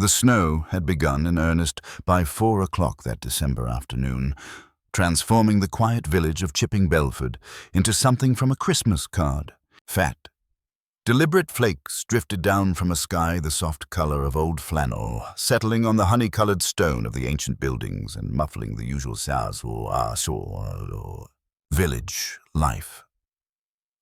The snow had begun in earnest by 4 o'clock that December afternoon, transforming the quiet village of Chipping Belford into something from a Christmas card. Fat, deliberate flakes drifted down from a sky the soft color of old flannel, settling on the honey-colored stone of the ancient buildings and muffling the usual village life.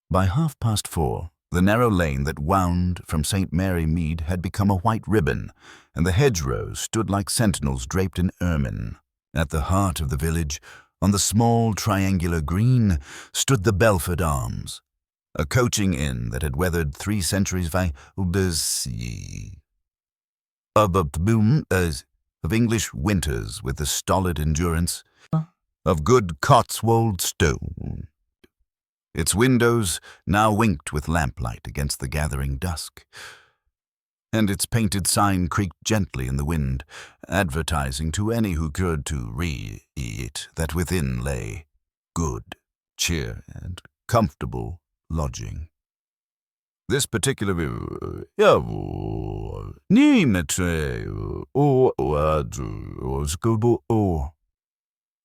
By 4:30, the narrow lane that wound from St. Mary Mead had become a white ribbon, and the hedgerows stood like sentinels draped in ermine. At the heart of the village, on the small triangular green, stood the Belford Arms, a coaching inn that had weathered 3 centuries of English winters with the stolid endurance of good Cotswold stone. Its windows now winked with lamplight against the gathering dusk, and its painted sign creaked gently in the wind, advertising to any who could to read it that within lay good cheer and comfortable lodging. This particular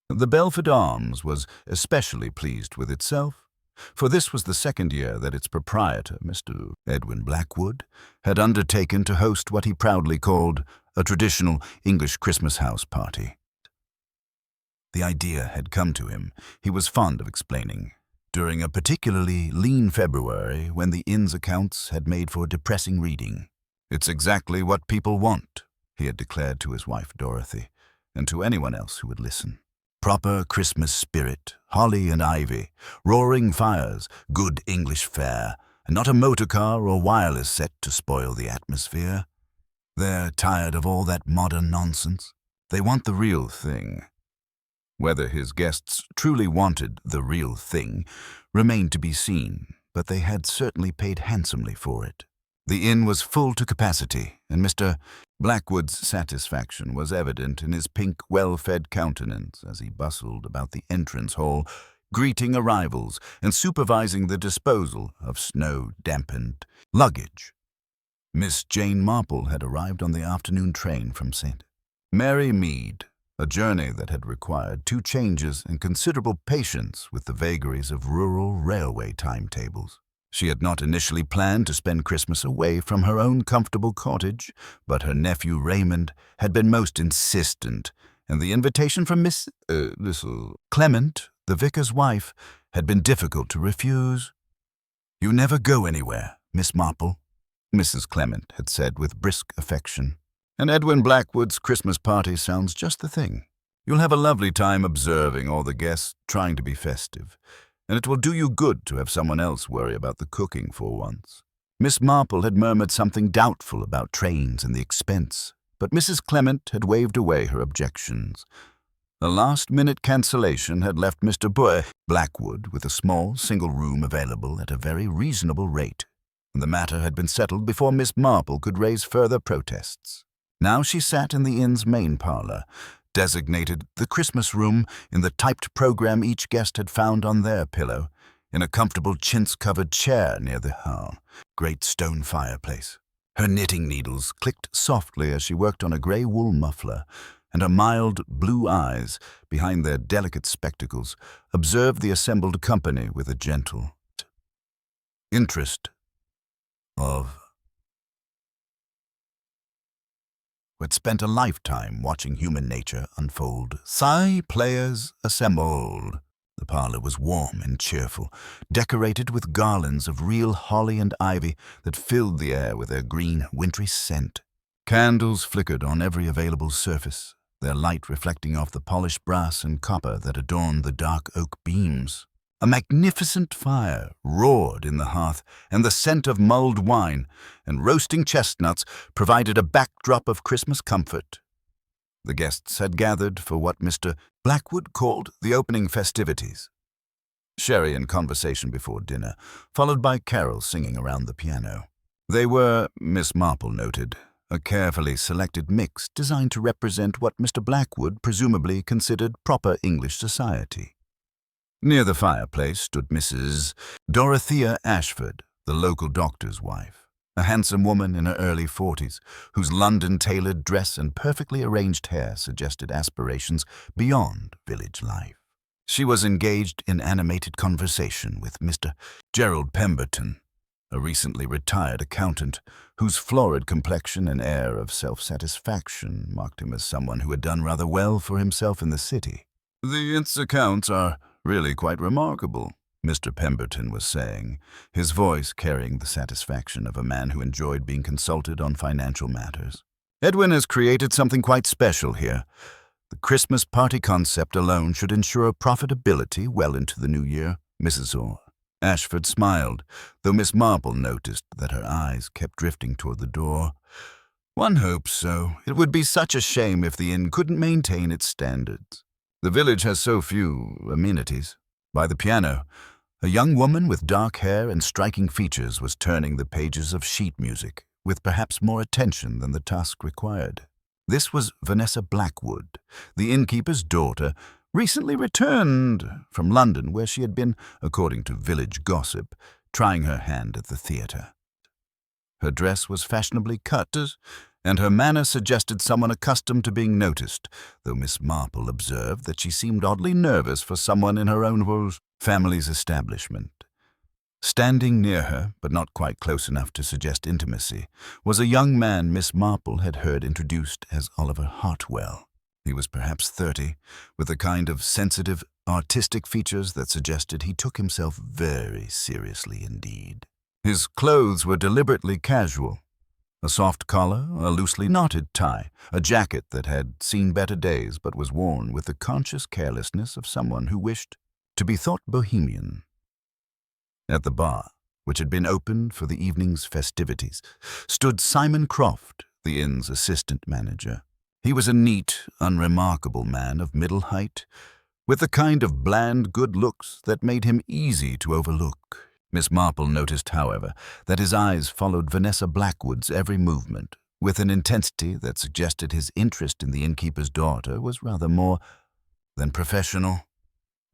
the Belford Arms was especially pleased with itself, for this was the second year that its proprietor, Mr. Edwin Blackwood, had undertaken to host what he proudly called a traditional English Christmas house party. The idea had come to him, he was fond of explaining, during a particularly lean February when the inn's accounts had made for depressing reading. "It's exactly what people want," he had declared to his wife Dorothy, and to anyone else who would listen. Proper Christmas spirit, holly and ivy, roaring fires, good English fare, and not a motor car or wireless set to spoil the atmosphere. They're tired of all that modern nonsense. They want the real thing. Whether his guests truly wanted the real thing remained to be seen, but they had certainly paid handsomely for it. The inn was full to capacity, and Mr. Blackwood's satisfaction was evident in his pink, well-fed countenance as he bustled about the entrance hall, greeting arrivals and supervising the disposal of snow-dampened luggage. Miss Jane Marple had arrived on the afternoon train from St. Mary Mead, a journey that had required 2 changes and considerable patience with the vagaries of rural railway timetables. She had not initially planned to spend Christmas away from her own comfortable cottage, but her nephew Raymond had been most insistent, and the invitation from Miss Clement, the vicar's wife, had been difficult to refuse. "You never go anywhere, Miss Marple," Mrs. Clement had said with brisk affection, "and Edwin Blackwood's Christmas party sounds just the thing. You'll have a lovely time observing all the guests trying to be festive, and it will do you good to have someone else worry about the cooking for once." Miss Marple had murmured something doubtful about trains and the expense, but Mrs. Clement had waved away her objections. A last-minute cancellation had left Mr. Blackwood with a small single room available at a very reasonable rate, and the matter had been settled before Miss Marple could raise further protests. Now she sat in the inn's main parlor, designated the Christmas room in the typed program each guest had found on their pillow, in a comfortable chintz-covered chair near the great stone fireplace. Her knitting needles clicked softly as she worked on a grey wool muffler, and her mild blue eyes, behind their delicate spectacles, observed the assembled company with a gentle interest of who had spent a lifetime watching human nature unfold. Players assembled. The parlor was warm and cheerful, decorated with garlands of real holly and ivy that filled the air with their green, wintry scent. Candles flickered on every available surface, their light reflecting off the polished brass and copper that adorned the dark oak beams. A magnificent fire roared in the hearth, and the scent of mulled wine and roasting chestnuts provided a backdrop of Christmas comfort. The guests had gathered for what Mr. Blackwood called the opening festivities. Sherry and conversation before dinner, followed by carols singing around the piano. They were, Miss Marple noted, a carefully selected mix designed to represent what Mr. Blackwood presumably considered proper English society. Near the fireplace stood Mrs. Dorothea Ashford, the local doctor's wife. a handsome woman in her early 40s, whose London-tailored dress and perfectly arranged hair suggested aspirations beyond village life. She was engaged in animated conversation with Mr. Gerald Pemberton, a recently retired accountant whose florid complexion and air of self-satisfaction marked him as someone who had done rather well for himself in the city. "The Ince accounts are really quite remarkable," Mr. Pemberton was saying, his voice carrying the satisfaction of a man who enjoyed being consulted on financial matters. "Edwin has created something quite special here. The Christmas party concept alone should ensure profitability well into the new year." Mrs. Ashford smiled, though Miss Marple noticed that her eyes kept drifting toward the door. "One hopes so. It would be such a shame if the inn couldn't maintain its standards. The village has so few amenities." By the piano, a young woman with dark hair and striking features was turning the pages of sheet music, with perhaps more attention than the task required. This was Vanessa Blackwood, the innkeeper's daughter, recently returned from London, where she had been, according to village gossip, trying her hand at the theatre. Her dress was fashionably cut, and her manner suggested someone accustomed to being noticed, though Miss Marple observed that she seemed oddly nervous for someone in her own family's establishment. Standing near her, but not quite close enough to suggest intimacy, was a young man Miss Marple had heard introduced as Oliver Hartwell. He was perhaps 30, with a kind of sensitive, artistic features that suggested he took himself very seriously indeed. His clothes were deliberately casual. A soft collar, a loosely knotted tie, a jacket that had seen better days but was worn with the conscious carelessness of someone who wished to be thought bohemian. At the bar, which had been opened for the evening's festivities, stood Simon Croft, the inn's assistant manager. He was a neat, unremarkable man of middle height, with the kind of bland good looks that made him easy to overlook. Miss Marple noticed, however, that his eyes followed Vanessa Blackwood's every movement, with an intensity that suggested his interest in the innkeeper's daughter was rather more than professional.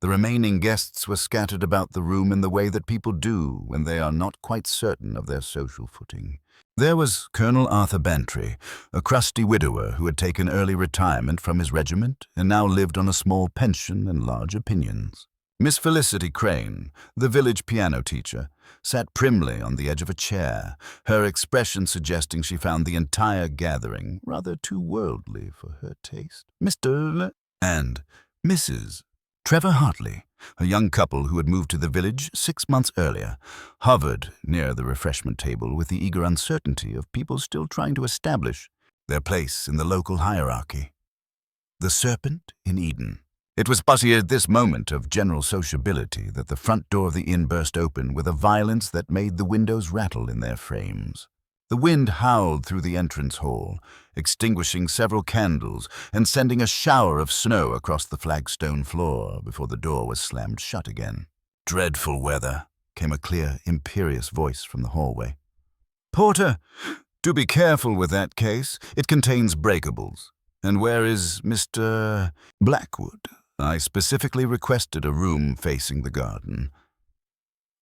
The remaining guests were scattered about the room in the way that people do when they are not quite certain of their social footing. There was Colonel Arthur Bantry, a crusty widower who had taken early retirement from his regiment and now lived on a small pension and large opinions. Miss Felicity Crane, the village piano teacher, sat primly on the edge of a chair, her expression suggesting she found the entire gathering rather too worldly for her taste. Mr. and Mrs. Trevor Hartley, a young couple who had moved to the village 6 months earlier, hovered near the refreshment table with the eager uncertainty of people still trying to establish their place in the local hierarchy. The serpent in Eden. It was precisely at this moment of general sociability that the front door of the inn burst open with a violence that made the windows rattle in their frames. The wind howled through the entrance hall, extinguishing several candles and sending a shower of snow across the flagstone floor before the door was slammed shut again. "Dreadful weather," came a clear, imperious voice from the hallway. "Porter, do be careful with that case. It contains breakables. And where is Mr. Blackwood? I specifically requested a room facing the garden."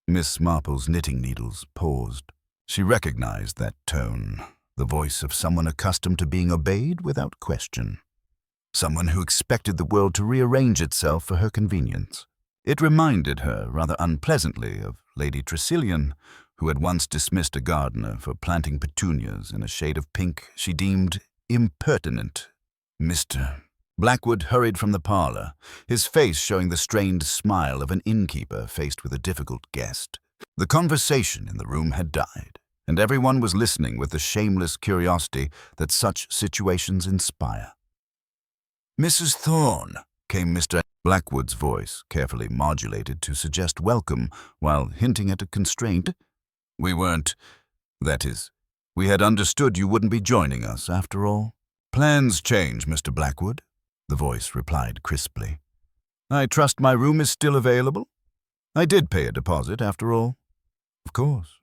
Miss Marple's knitting needles paused. She recognized that tone, the voice of someone accustomed to being obeyed without question. Someone who expected the world to rearrange itself for her convenience. It reminded her, rather unpleasantly, of Lady Tressilian, who had once dismissed a gardener for planting petunias in a shade of pink she deemed impertinent. Mr. Blackwood hurried from the parlor, his face showing the strained smile of an innkeeper faced with a difficult guest. The conversation in the room had died, and everyone was listening with the shameless curiosity that such situations inspire. "Mrs. Thorne," came Mr. Blackwood's voice, carefully modulated to suggest welcome while hinting at a constraint. "We had understood you wouldn't be joining us after all." "Plans change, Mr. Blackwood," the voice replied crisply. "I trust my room is still available? I did pay a deposit, after all." Of course.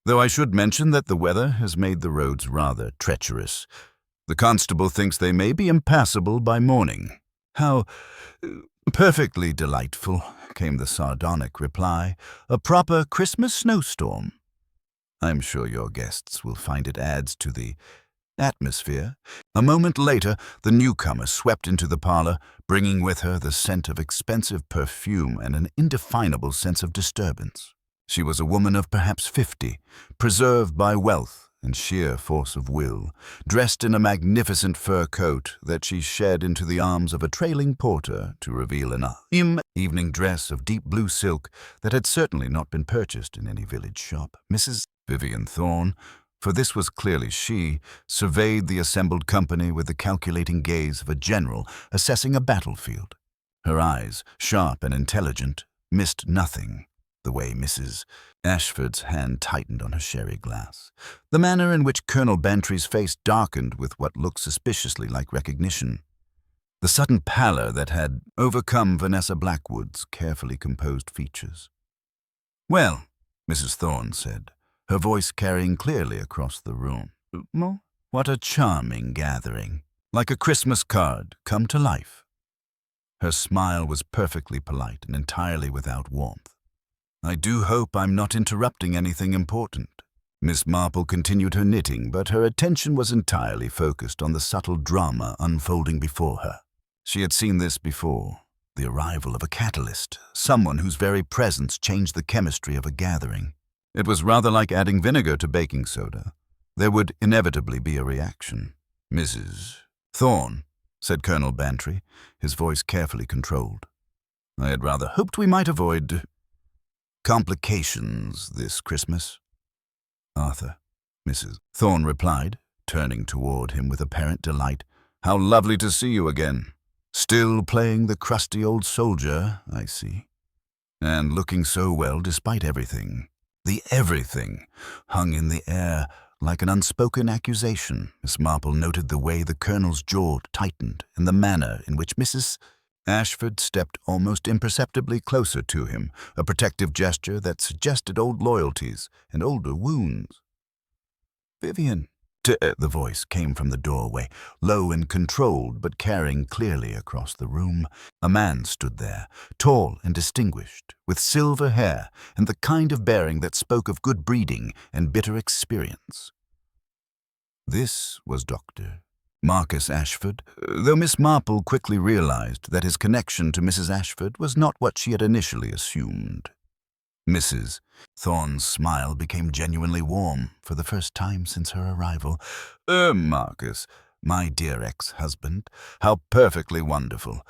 "Though I should mention that the weather has made the roads rather treacherous. The constable thinks they may be impassable by morning." "How perfectly delightful," came the sardonic reply. "A proper Christmas snowstorm." I'm sure your guests will find it adds to the atmosphere. A moment later, the newcomer swept into the parlor, bringing with her the scent of expensive perfume and an indefinable sense of disturbance. She was a woman of perhaps 50, preserved by wealth and sheer force of will, dressed in a magnificent fur coat that she shed into the arms of a trailing porter to reveal an evening dress of deep blue silk that had certainly not been purchased in any village shop. Mrs. Vivian Thorne, for this was clearly she, surveyed the assembled company with the calculating gaze of a general assessing a battlefield. Her eyes, sharp and intelligent, missed nothing. The way Mrs. Ashford's hand tightened on her sherry glass, the manner in which Colonel Bantry's face darkened with what looked suspiciously like recognition, the sudden pallor that had overcome Vanessa Blackwood's carefully composed features. "Well," Mrs. Thorne said, her voice carrying clearly across the room, "what a charming gathering, like a Christmas card come to life." Her smile was perfectly polite and entirely without warmth. "I do hope I'm not interrupting anything important." Miss Marple continued her knitting, but her attention was entirely focused on the subtle drama unfolding before her. She had seen this before, the arrival of a catalyst, someone whose very presence changed the chemistry of a gathering. It was rather like adding vinegar to baking soda. There would inevitably be a reaction. "Mrs. Thorne," said Colonel Bantry, his voice carefully controlled, "I had rather hoped we might avoid complications this Christmas." "Arthur," Mrs. Thorne replied, turning toward him with apparent delight, "how lovely to see you again. Still playing the crusty old soldier, I see. And looking so well despite everything. The everything hung in the air like an unspoken accusation." Miss Marple noted the way the Colonel's jaw tightened and the manner in which Mrs. Ashford stepped almost imperceptibly closer to him, a protective gesture that suggested old loyalties and older wounds. "Vivian," the voice came from the doorway, low and controlled but carrying clearly across the room. A man stood there, tall and distinguished, with silver hair and the kind of bearing that spoke of good breeding and bitter experience. This was Dr. Marcus Ashford, though Miss Marple quickly realized that his connection to Mrs. Ashford was not what she had initially assumed. Mrs. Thorne's smile became genuinely warm for the first time since her arrival. Marcus, my dear ex-husband, how perfectly wonderful.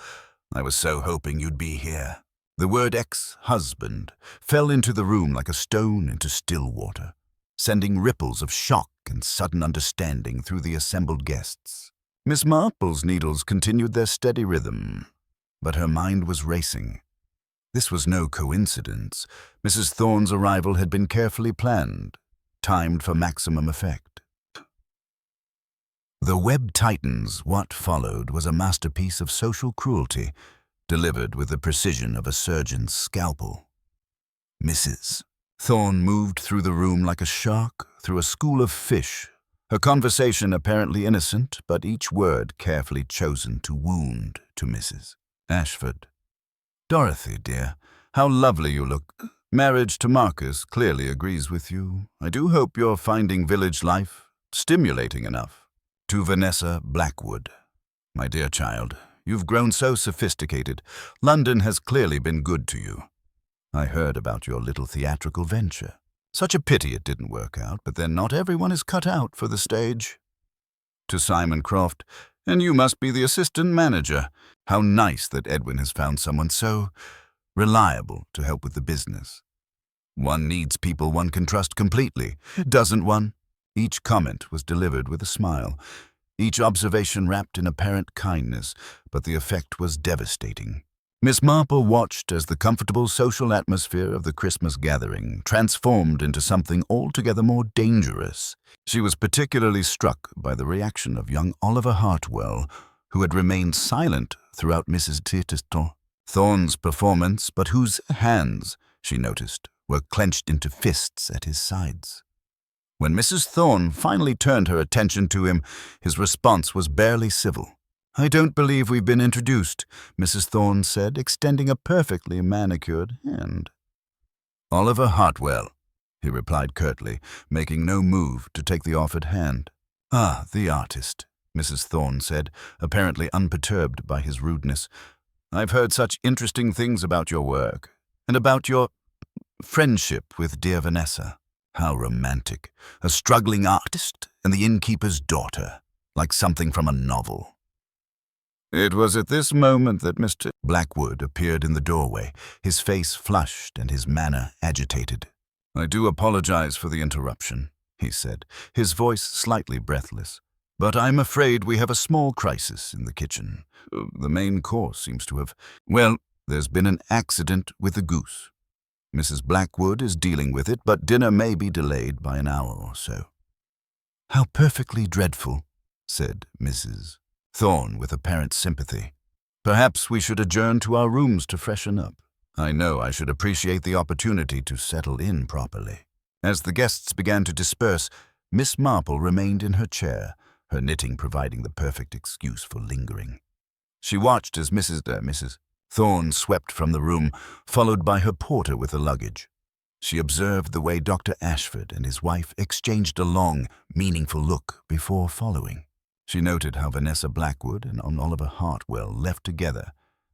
I was so hoping you'd be here." The word ex-husband fell into the room like a stone into still water, sending ripples of shock and sudden understanding through the assembled guests. Miss Marple's needles continued their steady rhythm, but her mind was racing. This was no coincidence. Mrs. Thorne's arrival had been carefully planned, timed for maximum effect. The web tightens. What followed was a masterpiece of social cruelty, delivered with the precision of a surgeon's scalpel. Mrs. Thorne moved through the room like a shark through a school of fish, her conversation apparently innocent, but each word carefully chosen to wound to Mrs. Ashford. "Dorothy, dear, how lovely you look. Marriage to Marcus clearly agrees with you. I do hope you're finding village life stimulating enough." To Vanessa Blackwood, "My dear child, you've grown so sophisticated. London has clearly been good to you. I heard about your little theatrical venture. Such a pity it didn't work out, but then not everyone is cut out for the stage." To Simon Croft, "And you must be the assistant manager. How nice that Edwin has found someone so reliable to help with the business. One needs people one can trust completely, doesn't one?" Each comment was delivered with a smile, each observation wrapped in apparent kindness, but the effect was devastating. Miss Marple watched as the comfortable social atmosphere of the Christmas gathering transformed into something altogether more dangerous. She was particularly struck by the reaction of young Oliver Hartwell, who had remained silent throughout Mrs. Thorne's performance, but whose hands, she noticed, were clenched into fists at his sides. When Mrs. Thorne finally turned her attention to him, his response was barely civil. "I don't believe we've been introduced," Mrs. Thorne said, extending a perfectly manicured hand. "Oliver Hartwell," he replied curtly, making no move to take the offered hand. "Ah, the artist," Mrs. Thorne said, apparently unperturbed by his rudeness. "I've heard such interesting things about your work, and about your friendship with dear Vanessa. How romantic. A struggling artist and the innkeeper's daughter, like something from a novel." It was at this moment that Mr. Blackwood appeared in the doorway, his face flushed and his manner agitated. "I do apologize for the interruption," he said, his voice slightly breathless. "But I'm afraid we have a small crisis in the kitchen. The main course seems to have... Well, there's been an accident with the goose. Mrs. Blackwood is dealing with it, but dinner may be delayed by an hour or so." "How perfectly dreadful," said Mrs. Thorne with apparent sympathy. "Perhaps we should adjourn to our rooms to freshen up. I know I should appreciate the opportunity to settle in properly." As the guests began to disperse, Miss Marple remained in her chair, her knitting providing the perfect excuse for lingering. She watched as Mrs. Thorne swept from the room, followed by her porter with the luggage. She observed the way Dr. Ashford and his wife exchanged a long, meaningful look before following. She noted how Vanessa Blackwood and Oliver Hartwell left together,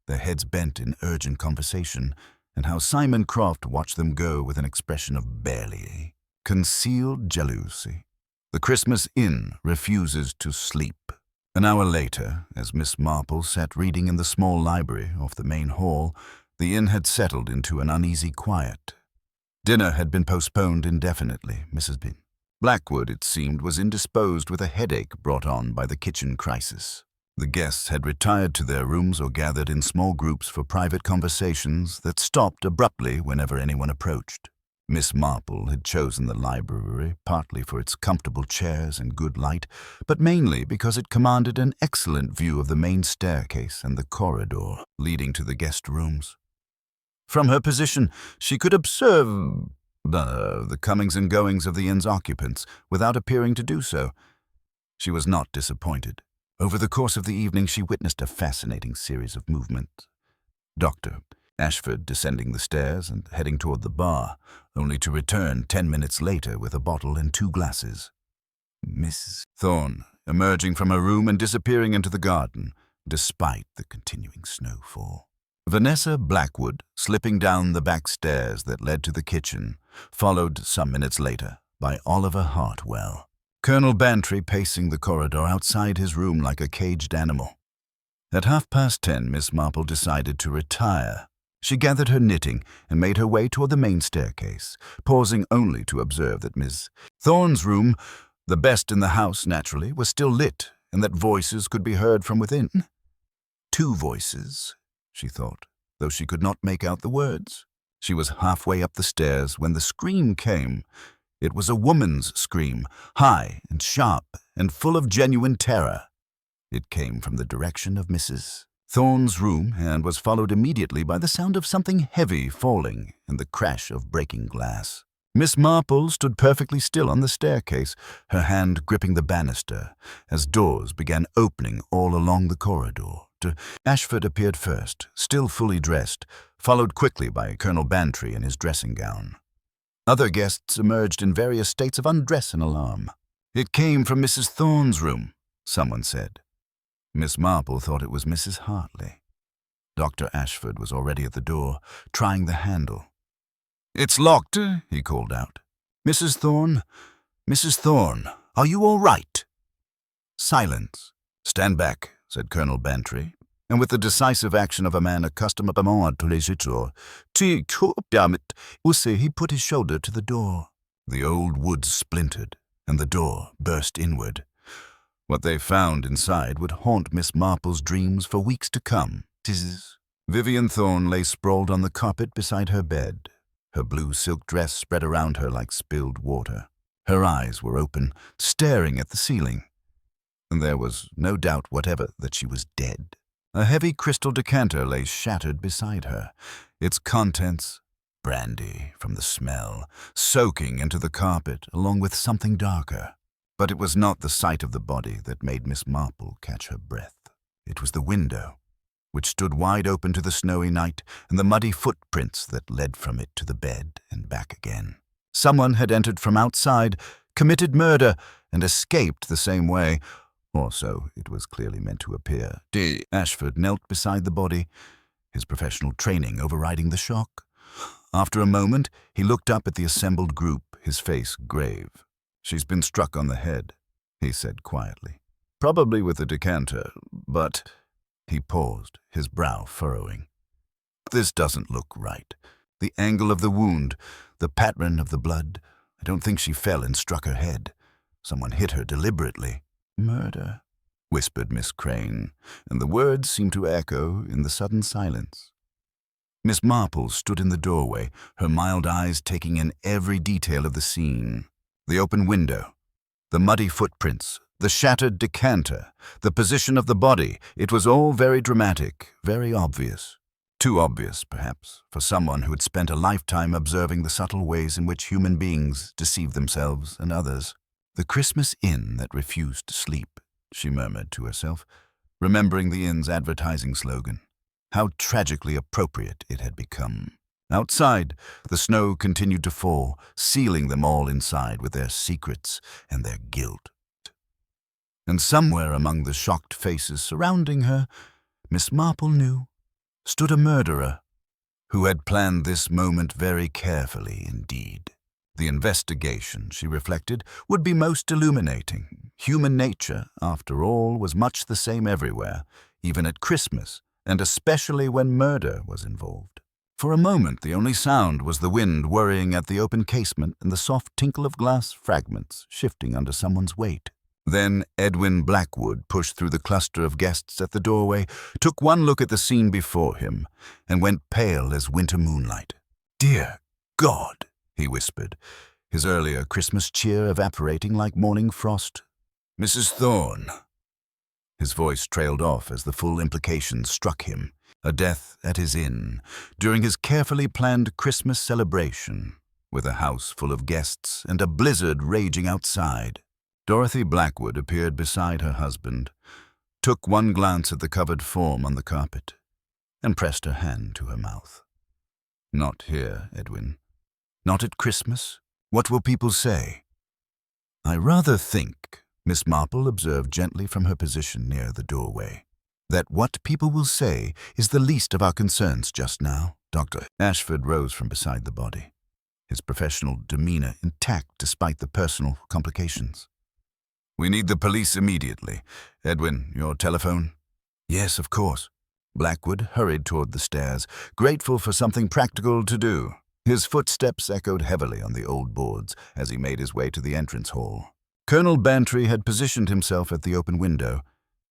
their heads bent in urgent conversation, and how Simon Croft watched them go with an expression of barely concealed jealousy. The Christmas Inn refuses to sleep. An hour later, as Miss Marple sat reading in the small library off the main hall, the inn had settled into an uneasy quiet. Dinner had been postponed indefinitely. Mrs. Blackwood, it seemed, was indisposed with a headache brought on by the kitchen crisis. The guests had retired to their rooms or gathered in small groups for private conversations that stopped abruptly whenever anyone approached. Miss Marple had chosen the library partly for its comfortable chairs and good light, but mainly because it commanded an excellent view of the main staircase and the corridor leading to the guest rooms. From her position, she could observe the comings and goings of the inn's occupants without appearing to do so. She was not disappointed. Over the course of the evening, she witnessed a fascinating series of movements. Dr. Ashford descending the stairs and heading toward the bar, only to return 10 minutes later with a bottle and 2 glasses. Mrs. Thorne emerging from her room and disappearing into the garden, despite the continuing snowfall. Vanessa Blackwood slipping down the back stairs that led to the kitchen, followed some minutes later by Oliver Hartwell. Colonel Bantry pacing the corridor outside his room like a caged animal. At 10:30, Miss Marple decided to retire. She gathered her knitting and made her way toward the main staircase, pausing only to observe that Miss Thorne's room, the best in the house naturally, was still lit and that voices could be heard from within. 2 voices, she thought, though she could not make out the words. She was halfway up the stairs when the scream came. It was a woman's scream, high and sharp and full of genuine terror. It came from the direction of Mrs. Thorne's room and was followed immediately by the sound of something heavy falling and the crash of breaking glass. Miss Marple stood perfectly still on the staircase, her hand gripping the banister, as doors began opening all along the corridor. Ashford appeared first, still fully dressed, followed quickly by Colonel Bantry in his dressing gown. Other guests emerged in various states of undress and alarm. "It came from Mrs. Thorne's room," someone said. Miss Marple thought it was Mrs. Hartley. Dr. Ashford was already at the door, trying the handle. "It's locked," he called out. Mrs. Thorne, are you all right?" "Silence. Stand back," said Colonel Bantry, and with the decisive action of a man accustomed to tous les jours, he put his shoulder to the door. The old wood splintered, and the door burst inward. What they found inside would haunt Miss Marple's dreams for weeks to come. Vivian Thorne lay sprawled on the carpet beside her bed, her blue silk dress spread around her like spilled water. Her eyes were open, staring at the ceiling, and there was no doubt whatever that she was dead. A heavy crystal decanter lay shattered beside her, its contents, brandy from the smell, soaking into the carpet along with something darker. But it was not the sight of the body that made Miss Marple catch her breath. It was the window, which stood wide open to the snowy night, and the muddy footprints that led from it to the bed and back again. Someone had entered from outside, committed murder, and escaped the same way, or so it was clearly meant to appear. Ashford knelt beside the body, his professional training overriding the shock. After a moment, he looked up at the assembled group, his face grave. "She's been struck on the head," he said quietly. "Probably with a decanter, but—" He paused, his brow furrowing. "This doesn't look right. The angle of the wound, the pattern of the blood. I don't think she fell and struck her head. Someone hit her deliberately." "Murder," whispered Miss Crane, and the words seemed to echo in the sudden silence. Miss Marple stood in the doorway, her mild eyes taking in every detail of the scene. The open window, the muddy footprints, the shattered decanter, the position of the body. It was all very dramatic, very obvious. Too obvious, perhaps, for someone who had spent a lifetime observing the subtle ways in which human beings deceive themselves and others. "The Christmas inn that refused to sleep," she murmured to herself, remembering the inn's advertising slogan. How tragically appropriate it had become. Outside, the snow continued to fall, sealing them all inside with their secrets and their guilt. And somewhere among the shocked faces surrounding her, Miss Marple knew, stood a murderer who had planned this moment very carefully indeed. The investigation, she reflected, would be most illuminating. Human nature, after all, was much the same everywhere, even at Christmas, and especially when murder was involved. For a moment, the only sound was the wind worrying at the open casement and the soft tinkle of glass fragments shifting under someone's weight. Then Edwin Blackwood pushed through the cluster of guests at the doorway, took one look at the scene before him, and went pale as winter moonlight. "Dear God," he whispered, his earlier Christmas cheer evaporating like morning frost. "Mrs. Thorne." His voice trailed off as the full implications struck him. A death at his inn, during his carefully planned Christmas celebration, with a house full of guests and a blizzard raging outside. Dorothy Blackwood appeared beside her husband, took one glance at the covered form on the carpet, and pressed her hand to her mouth. "Not here, Edwin. Not at Christmas. What will people say?" "I rather think," Miss Marple observed gently from her position near the doorway, "that what people will say is the least of our concerns just now." Dr. Ashford rose from beside the body, his professional demeanor intact despite the personal complications. "We need the police immediately. Edwin, your telephone?" "Yes, of course." Blackwood hurried toward the stairs, grateful for something practical to do. His footsteps echoed heavily on the old boards as he made his way to the entrance hall. Colonel Bantry had positioned himself at the open window,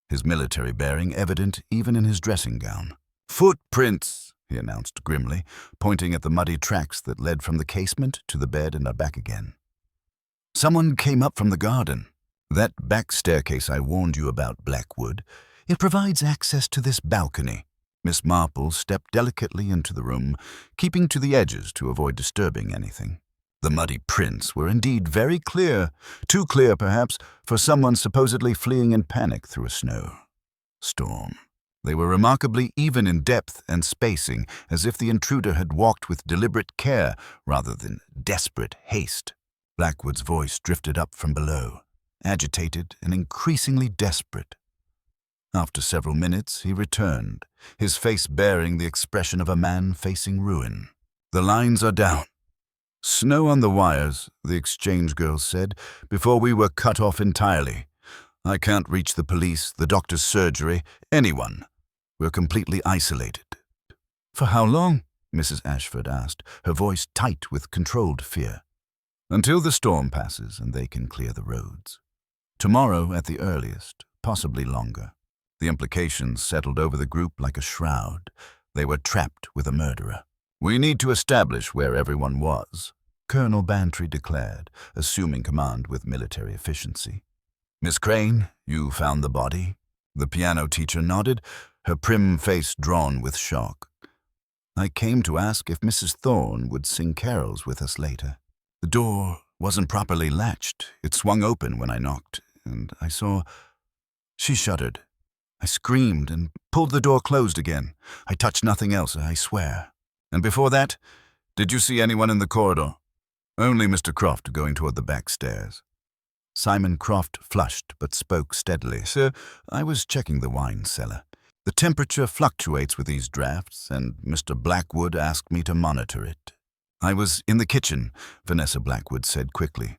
his military bearing evident even in his dressing gown. "Footprints," he announced grimly, pointing at the muddy tracks that led from the casement to the bed and back again. "Someone came up from the garden. That back staircase I warned you about, Blackwood. It provides access to this balcony." Miss Marple stepped delicately into the room, keeping to the edges to avoid disturbing anything. The muddy prints were indeed very clear, too clear perhaps for someone supposedly fleeing in panic through a snowstorm. They were remarkably even in depth and spacing, as if the intruder had walked with deliberate care rather than desperate haste. Blackwood's voice drifted up from below, agitated and increasingly desperate. After several minutes, he returned, his face bearing the expression of a man facing ruin. "The lines are down. Snow on the wires," the exchange girl said, "before we were cut off entirely. I can't reach the police, the doctor's surgery, anyone. We're completely isolated." "For how long?" Mrs. Ashford asked, her voice tight with controlled fear. "Until the storm passes and they can clear the roads. Tomorrow at the earliest, possibly longer." The implications settled over the group like a shroud. They were trapped with a murderer. "We need to establish where everyone was," Colonel Bantry declared, assuming command with military efficiency. "Miss Crane, you found the body?" The piano teacher nodded, her prim face drawn with shock. "I came to ask if Mrs. Thorne would sing carols with us later. The door wasn't properly latched. It swung open when I knocked, and I saw—" She shuddered. "I screamed and pulled the door closed again. I touched nothing else, I swear." "And before that, did you see anyone in the corridor?" Only Mr. Croft going toward the back stairs. Simon Croft flushed but spoke steadily. Sir, I was checking the wine cellar. The temperature fluctuates with these drafts, and Mr. Blackwood asked me to monitor it. I was in the kitchen, Vanessa Blackwood said quickly,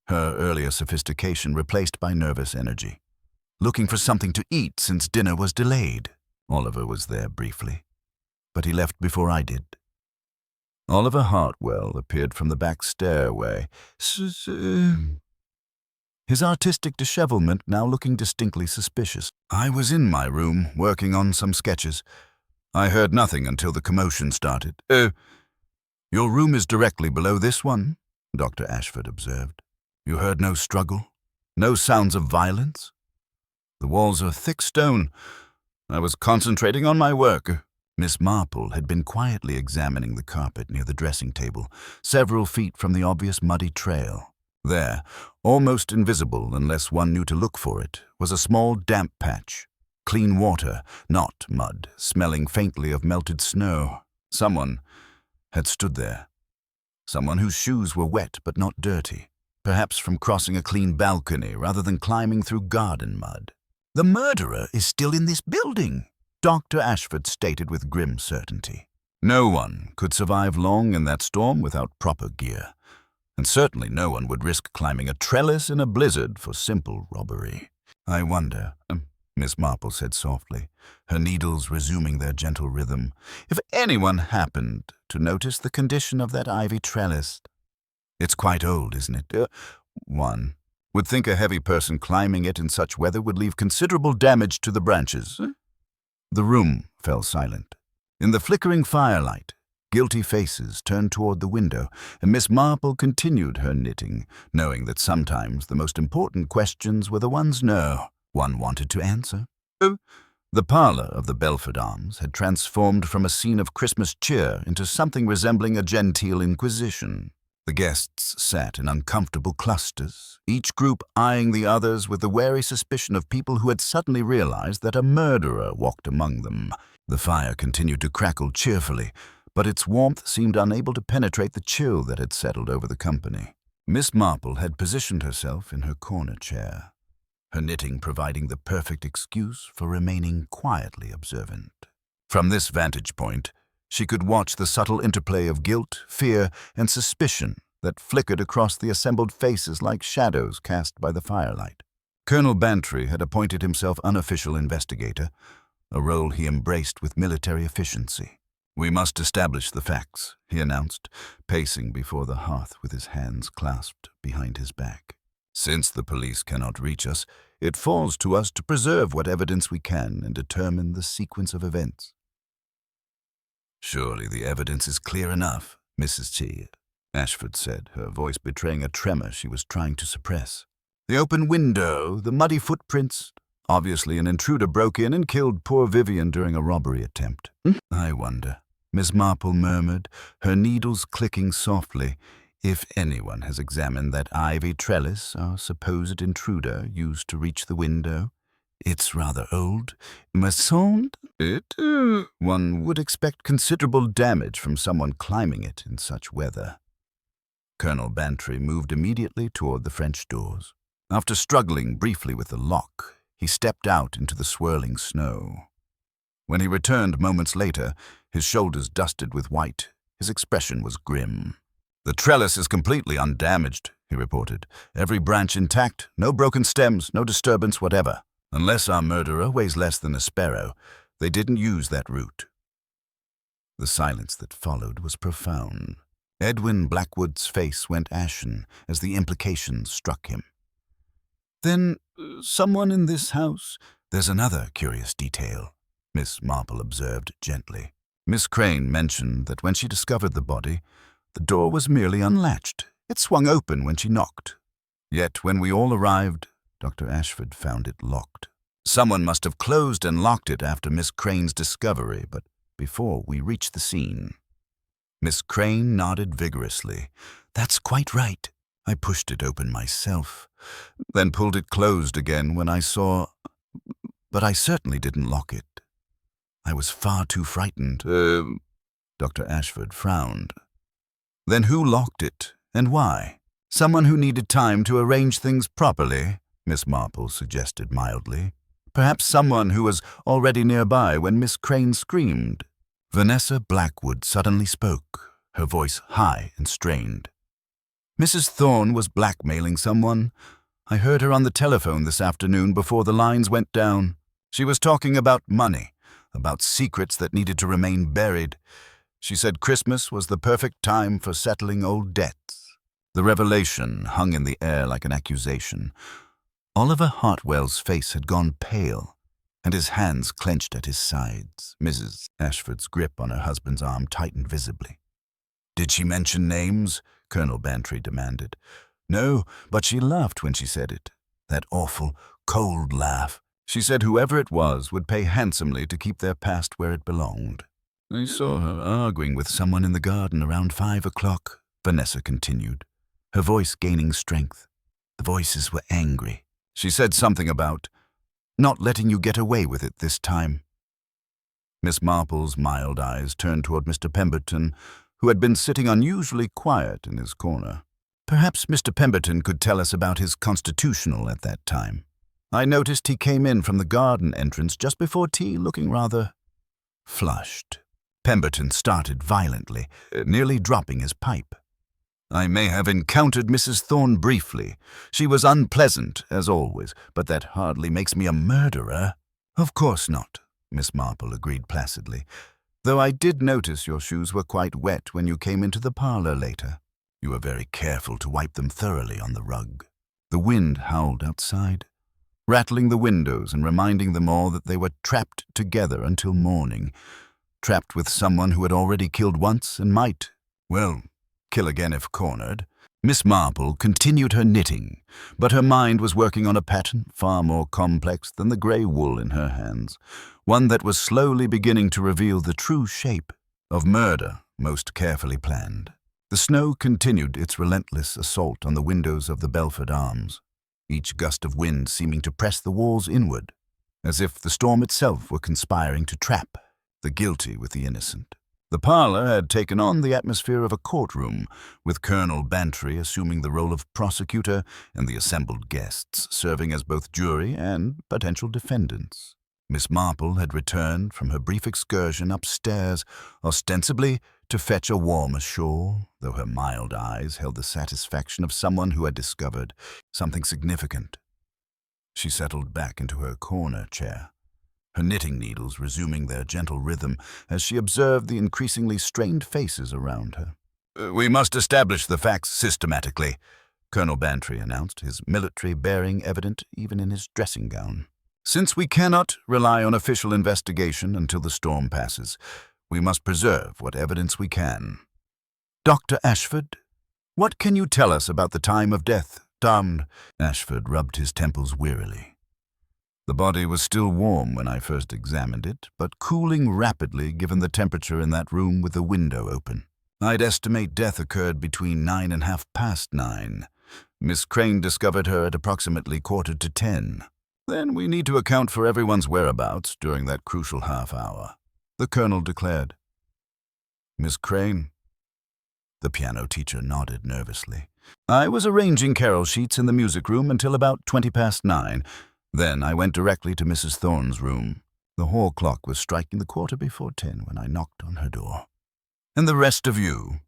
her earlier sophistication replaced by nervous energy. Looking for something to eat since dinner was delayed. Oliver was there briefly, but he left before I did. Oliver Hartwell appeared from the back stairway, his artistic dishevelment now looking distinctly suspicious. I was in my room, working on some sketches. I heard nothing until the commotion started. Your room is directly below this one, Dr. Ashford observed. You heard no struggle? No sounds of violence? The walls are thick stone. I was concentrating on my work. Miss Marple had been quietly examining the carpet near the dressing table, several feet from the obvious muddy trail. There, almost invisible unless one knew to look for it, was a small damp patch. Clean water, not mud, smelling faintly of melted snow. Someone had stood there. Someone whose shoes were wet but not dirty, perhaps from crossing a clean balcony rather than climbing through garden mud. The murderer is still in this building, Dr. Ashford stated with grim certainty. No one could survive long in that storm without proper gear. And certainly no one would risk climbing a trellis in a blizzard for simple robbery. I wonder, Miss Marple said softly, her needles resuming their gentle rhythm, if anyone happened to notice the condition of that ivy trellis. It's quite old, isn't it? One would think a heavy person climbing it in such weather would leave considerable damage to the branches. The room fell silent. In the flickering firelight, guilty faces turned toward the window, and Miss Marple continued her knitting, knowing that sometimes the most important questions were the ones one wanted to answer. The parlor of the Belford Arms had transformed from a scene of Christmas cheer into something resembling a genteel inquisition. The guests sat in uncomfortable clusters, each group eyeing the others with the wary suspicion of people who had suddenly realized that a murderer walked among them. The fire continued to crackle cheerfully, but its warmth seemed unable to penetrate the chill that had settled over the company. Miss Marple had positioned herself in her corner chair, her knitting providing the perfect excuse for remaining quietly observant. From this vantage point, she could watch the subtle interplay of guilt, fear, and suspicion that flickered across the assembled faces like shadows cast by the firelight. Colonel Bantry had appointed himself unofficial investigator, a role he embraced with military efficiency. We must establish the facts, he announced, pacing before the hearth with his hands clasped behind his back. Since the police cannot reach us, it falls to us to preserve what evidence we can and determine the sequence of events. Surely the evidence is clear enough, Mrs. T., Ashford said, her voice betraying a tremor she was trying to suppress. The open window, the muddy footprints. Obviously an intruder broke in and killed poor Vivian during a robbery attempt. I wonder, Miss Marple murmured, her needles clicking softly, if anyone has examined that ivy trellis our supposed intruder used to reach the window. It's rather old. Me semble one would expect considerable damage from someone climbing it in such weather. Colonel Bantry moved immediately toward the French doors. After struggling briefly with the lock, he stepped out into the swirling snow. When he returned moments later, his shoulders dusted with white, his expression was grim. The trellis is completely undamaged, he reported. Every branch intact, no broken stems, no disturbance whatever. Unless our murderer weighs less than a sparrow, they didn't use that route. The silence that followed was profound. Edwin Blackwood's face went ashen as the implications struck him. Then, someone in this house? There's another curious detail, Miss Marple observed gently. Miss Crane mentioned that when she discovered the body, the door was merely unlatched. It swung open when she knocked. Yet when we all arrived, Dr. Ashford found it locked. Someone must have closed and locked it after Miss Crane's discovery, but before we reached the scene. Miss Crane nodded vigorously. That's quite right. I pushed it open myself, then pulled it closed again when I saw... But I certainly didn't lock it. I was far too frightened. Dr. Ashford frowned. Then who locked it, And why? Someone who needed time to arrange things properly, Miss Marple suggested mildly. Perhaps someone who was already nearby when Miss Crane screamed. Vanessa Blackwood suddenly spoke, her voice high and strained. Mrs. Thorne was blackmailing someone. I heard her on the telephone this afternoon before the lines went down. She was talking about money, about secrets that needed to remain buried. She said Christmas was the perfect time for settling old debts. The revelation hung in the air like an accusation. Oliver Hartwell's face had gone pale, and his hands clenched at his sides. Mrs. Ashford's grip on her husband's arm tightened visibly. "Did she mention names?" Colonel Bantry demanded. "No, but she laughed when she said it. That awful, cold laugh. She said whoever it was would pay handsomely to keep their past where it belonged." "I saw her arguing with someone in the garden around 5 o'clock, Vanessa continued, her voice gaining strength. The voices were angry. She said something about not letting you get away with it this time. Miss Marple's mild eyes turned toward Mr. Pemberton, who had been sitting unusually quiet in his corner. Perhaps Mr. Pemberton could tell us about his constitutional at that time. I noticed he came in from the garden entrance just before tea looking rather flushed. Pemberton started violently, nearly dropping his pipe. "I may have encountered Mrs. Thorne briefly. She was unpleasant, as always, but that hardly makes me a murderer." "Of course not," Miss Marple agreed placidly, "though I did notice your shoes were quite wet when you came into the parlor later. You were very careful to wipe them thoroughly on the rug." The wind howled outside, rattling the windows and reminding them all that they were trapped together until morning, trapped with someone who had already killed once and might, well, kill again if cornered. Miss Marple continued her knitting, but her mind was working on a pattern far more complex than the grey wool in her hands, one that was slowly beginning to reveal the true shape of murder most carefully planned. The snow continued its relentless assault on the windows of the Belford Arms, each gust of wind seeming to press the walls inward, as if the storm itself were conspiring to trap the guilty with the innocent. The parlor had taken on the atmosphere of a courtroom, with Colonel Bantry assuming the role of prosecutor and the assembled guests serving as both jury and potential defendants. Miss Marple had returned from her brief excursion upstairs, ostensibly to fetch a warmer shawl, though her mild eyes held the satisfaction of someone who had discovered something significant. She settled back into her corner chair, her knitting needles resuming their gentle rhythm as she observed the increasingly strained faces around her. "We must establish the facts systematically," Colonel Bantry announced, his military bearing evident even in his dressing gown. "Since we cannot rely on official investigation until the storm passes, we must preserve what evidence we can. Dr. Ashford, what can you tell us about the time of death?" Ashford rubbed his temples wearily. "The body was still warm when I first examined it, but cooling rapidly given the temperature in that room with the window open. I'd estimate death occurred between 9 and 9:30. Miss Crane discovered her at approximately 9:45. Then we need to account for everyone's whereabouts during that crucial half hour," the colonel declared. "Miss Crane?" The piano teacher nodded nervously. "I was arranging carol sheets in the music room until about 9:20. Then I went directly to Mrs. Thorne's room. The hall clock was striking the 10:15 when I knocked on her door." "And the rest of you?"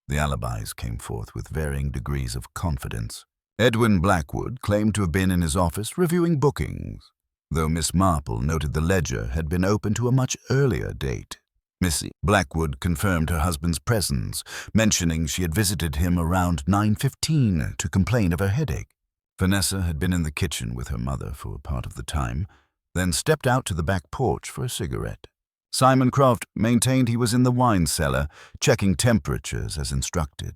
The alibis came forth with varying degrees of confidence. Edwin Blackwood claimed to have been in his office reviewing bookings, though Miss Marple noted the ledger had been open to a much earlier date. Miss Blackwood confirmed her husband's presence, mentioning she had visited him around 9:15 to complain of her headache. Vanessa had been in the kitchen with her mother for part of the time, then stepped out to the back porch for a cigarette. Simon Croft maintained he was in the wine cellar, checking temperatures as instructed.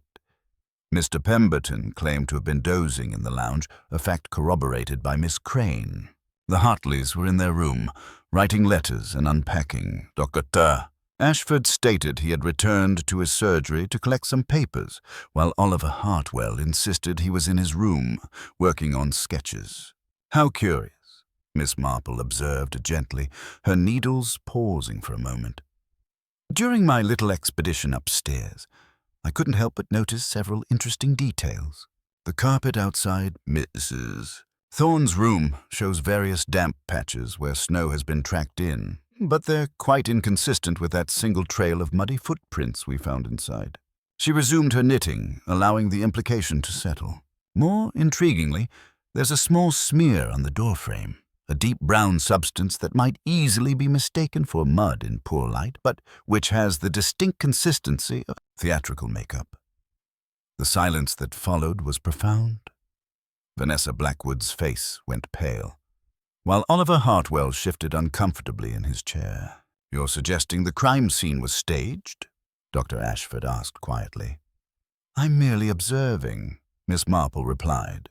Mr. Pemberton claimed to have been dozing in the lounge, a fact corroborated by Miss Crane. The Hartleys were in their room, writing letters and unpacking. Dr. Ashford stated he had returned to his surgery to collect some papers, while Oliver Hartwell insisted he was in his room, working on sketches. "How curious," Miss Marple observed gently, her needles pausing for a moment. "During my little expedition upstairs, I couldn't help but notice several interesting details. The carpet outside Mrs. Thorne's room shows various damp patches where snow has been tracked in, but they're quite inconsistent with that single trail of muddy footprints we found inside. She resumed her knitting, allowing the implication to settle. More intriguingly, there's a small smear on the doorframe, a deep brown substance that might easily be mistaken for mud in poor light, but which has the distinct consistency of theatrical makeup. The silence that followed was profound. Vanessa Blackwood's face went pale, while Oliver Hartwell shifted uncomfortably in his chair. "You're suggesting the crime scene was staged?" Dr. Ashford asked quietly. "I'm merely observing," Miss Marple replied,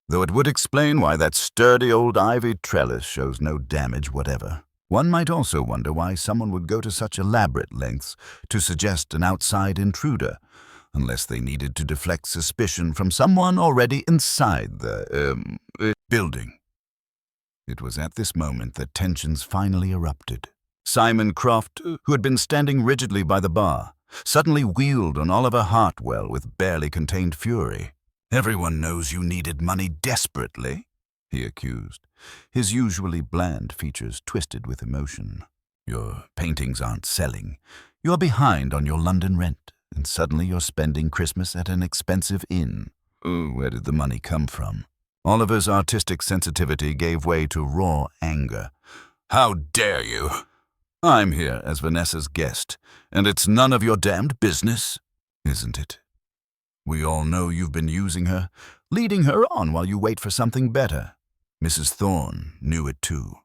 "though it would explain why that sturdy old ivy trellis shows no damage whatever. One might also wonder why someone would go to such elaborate lengths to suggest an outside intruder, unless they needed to deflect suspicion from someone already inside the, building." It was at this moment that tensions finally erupted. Simon Croft, who had been standing rigidly by the bar, suddenly wheeled on Oliver Hartwell with barely contained fury. "Everyone knows you needed money desperately," he accused, his usually bland features twisted with emotion. "Your paintings aren't selling. You're behind on your London rent, and suddenly you're spending Christmas at an expensive inn. Where did the money come from?" Oliver's artistic sensitivity gave way to raw anger. "How dare you? I'm here as Vanessa's guest, and it's none of your damned business, isn't it? We all know you've been using her, leading her on while you wait for something better. Mrs. Thorne knew it too.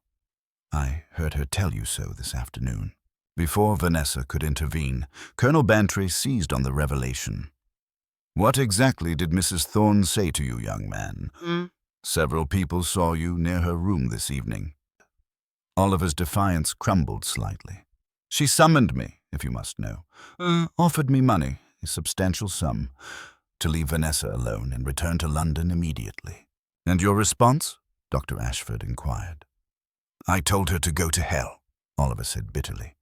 I heard her tell you so this afternoon." Before Vanessa could intervene, Colonel Bantry seized on the revelation. "What exactly did Mrs. Thorne say to you, young man?" "Several people saw you near her room this evening." Oliver's defiance crumbled slightly. "She summoned me, if you must know. Offered me money, a substantial sum, to leave Vanessa alone and return to London immediately." "And your response?" Dr. Ashford inquired. "I told her to go to hell," Oliver said bitterly.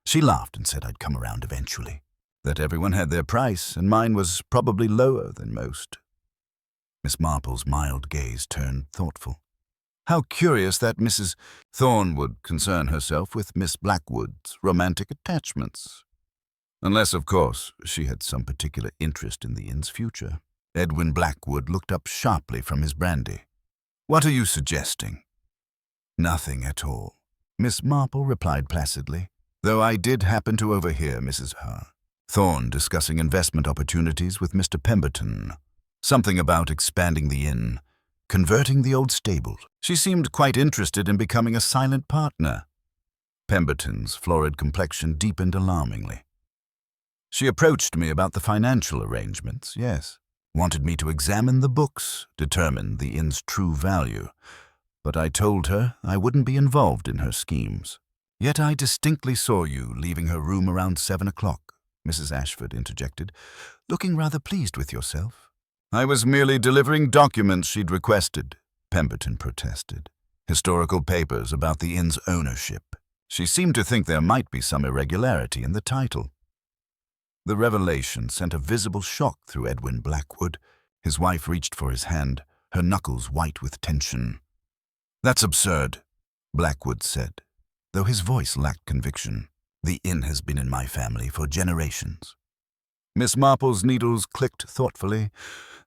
"She laughed and said I'd come around eventually, that everyone had their price, and mine was probably lower than most." Miss Marple's mild gaze turned thoughtful. "How curious that Mrs. Thorne would concern herself with Miss Blackwood's romantic attachments. Unless, of course, she had some particular interest in the inn's future." Edwin Blackwood looked up sharply from his brandy. "What are you suggesting?" "Nothing at all," Miss Marple replied placidly, "though I did happen to overhear Mrs. Thorne discussing investment opportunities with Mr. Pemberton. Something about expanding the inn, converting the old stable. She seemed quite interested in becoming a silent partner." Pemberton's florid complexion deepened alarmingly. "She approached me about the financial arrangements, yes. Wanted me to examine the books, determine the inn's true value. But I told her I wouldn't be involved in her schemes." "Yet I distinctly saw you leaving her room around 7 o'clock, Mrs. Ashford interjected, "looking rather pleased with yourself." "I was merely delivering documents she'd requested," Pemberton protested. "Historical papers about the inn's ownership. She seemed to think there might be some irregularity in the title." The revelation sent a visible shock through Edwin Blackwood. His wife reached for his hand, her knuckles white with tension. "That's absurd," Blackwood said, though his voice lacked conviction. "The inn has been in my family for generations." Miss Marple's needles clicked thoughtfully.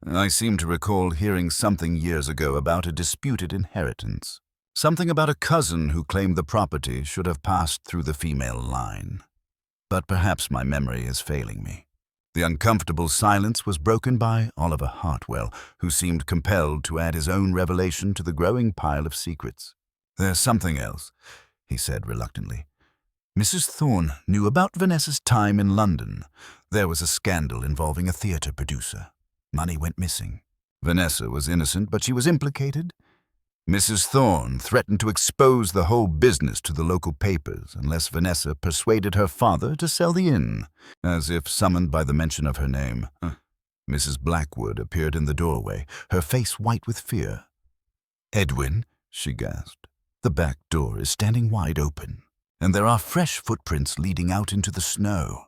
"I seem to recall hearing something years ago about a disputed inheritance. Something about a cousin who claimed the property should have passed through the female line. But perhaps my memory is failing me." The uncomfortable silence was broken by Oliver Hartwell, who seemed compelled to add his own revelation to the growing pile of secrets. "There's something else," he said reluctantly. "Mrs. Thorne knew about Vanessa's time in London. There was a scandal involving a theatre producer. Money went missing. Vanessa was innocent, but she was implicated. Mrs. Thorne threatened to expose the whole business to the local papers unless Vanessa persuaded her father to sell the inn, as if summoned by the mention of her name. Mrs. Blackwood appeared in the doorway, her face white with fear. "Edwin," she gasped, "the back door is standing wide open, and there are fresh footprints leading out into the snow."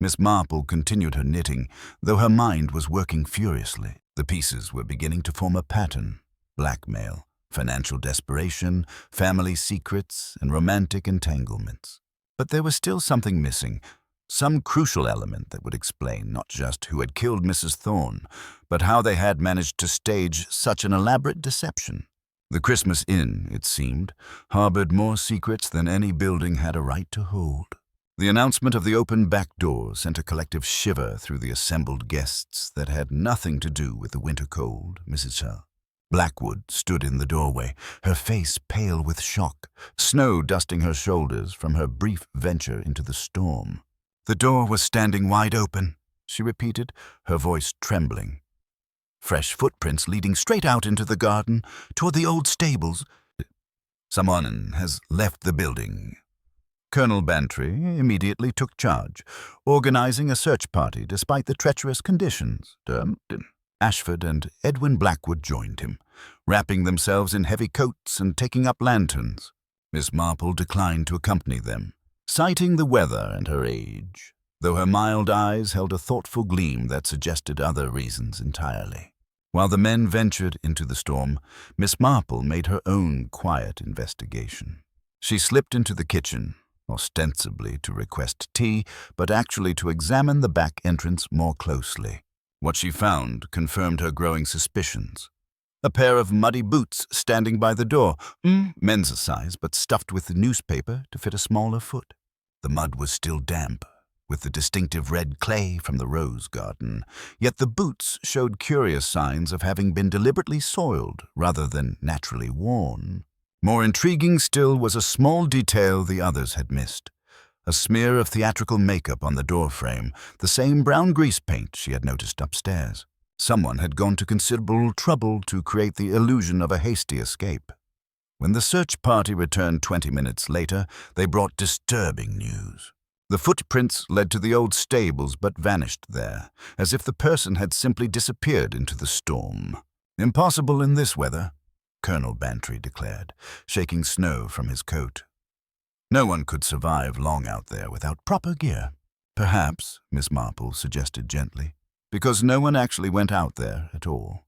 Miss Marple continued her knitting, though her mind was working furiously. The pieces were beginning to form a pattern: blackmail, financial desperation, family secrets, and romantic entanglements. But there was still something missing, some crucial element that would explain not just who had killed Mrs. Thorne, but how they had managed to stage such an elaborate deception. The Christmas Inn, it seemed, harbored more secrets than any building had a right to hold. The announcement of the open back door sent a collective shiver through the assembled guests that had nothing to do with the winter cold. Mrs. Blackwood stood in the doorway, her face pale with shock, snow dusting her shoulders from her brief venture into the storm. "The door was standing wide open," she repeated, her voice trembling. "Fresh footprints leading straight out into the garden, toward the old stables. Someone has left the building." Colonel Bantry immediately took charge, organizing a search party despite the treacherous conditions. Ashford and Edwin Blackwood joined him, wrapping themselves in heavy coats and taking up lanterns. Miss Marple declined to accompany them, citing the weather and her age, though her mild eyes held a thoughtful gleam that suggested other reasons entirely. While the men ventured into the storm, Miss Marple made her own quiet investigation. She slipped into the kitchen, ostensibly to request tea, but actually to examine the back entrance more closely. What she found confirmed her growing suspicions. A pair of muddy boots standing by the door, men's size, but stuffed with newspaper to fit a smaller foot. The mud was still damp, with the distinctive red clay from the rose garden, yet the boots showed curious signs of having been deliberately soiled rather than naturally worn. More intriguing still was a small detail the others had missed: a smear of theatrical makeup on the doorframe, the same brown grease paint she had noticed upstairs. Someone had gone to considerable trouble to create the illusion of a hasty escape. When the search party returned 20 minutes later, they brought disturbing news. The footprints led to the old stables but vanished there, as if the person had simply disappeared into the storm. "Impossible in this weather," Colonel Bantry declared, shaking snow from his coat. "No one could survive long out there without proper gear." "Perhaps," Miss Marple suggested gently, "because no one actually went out there at all.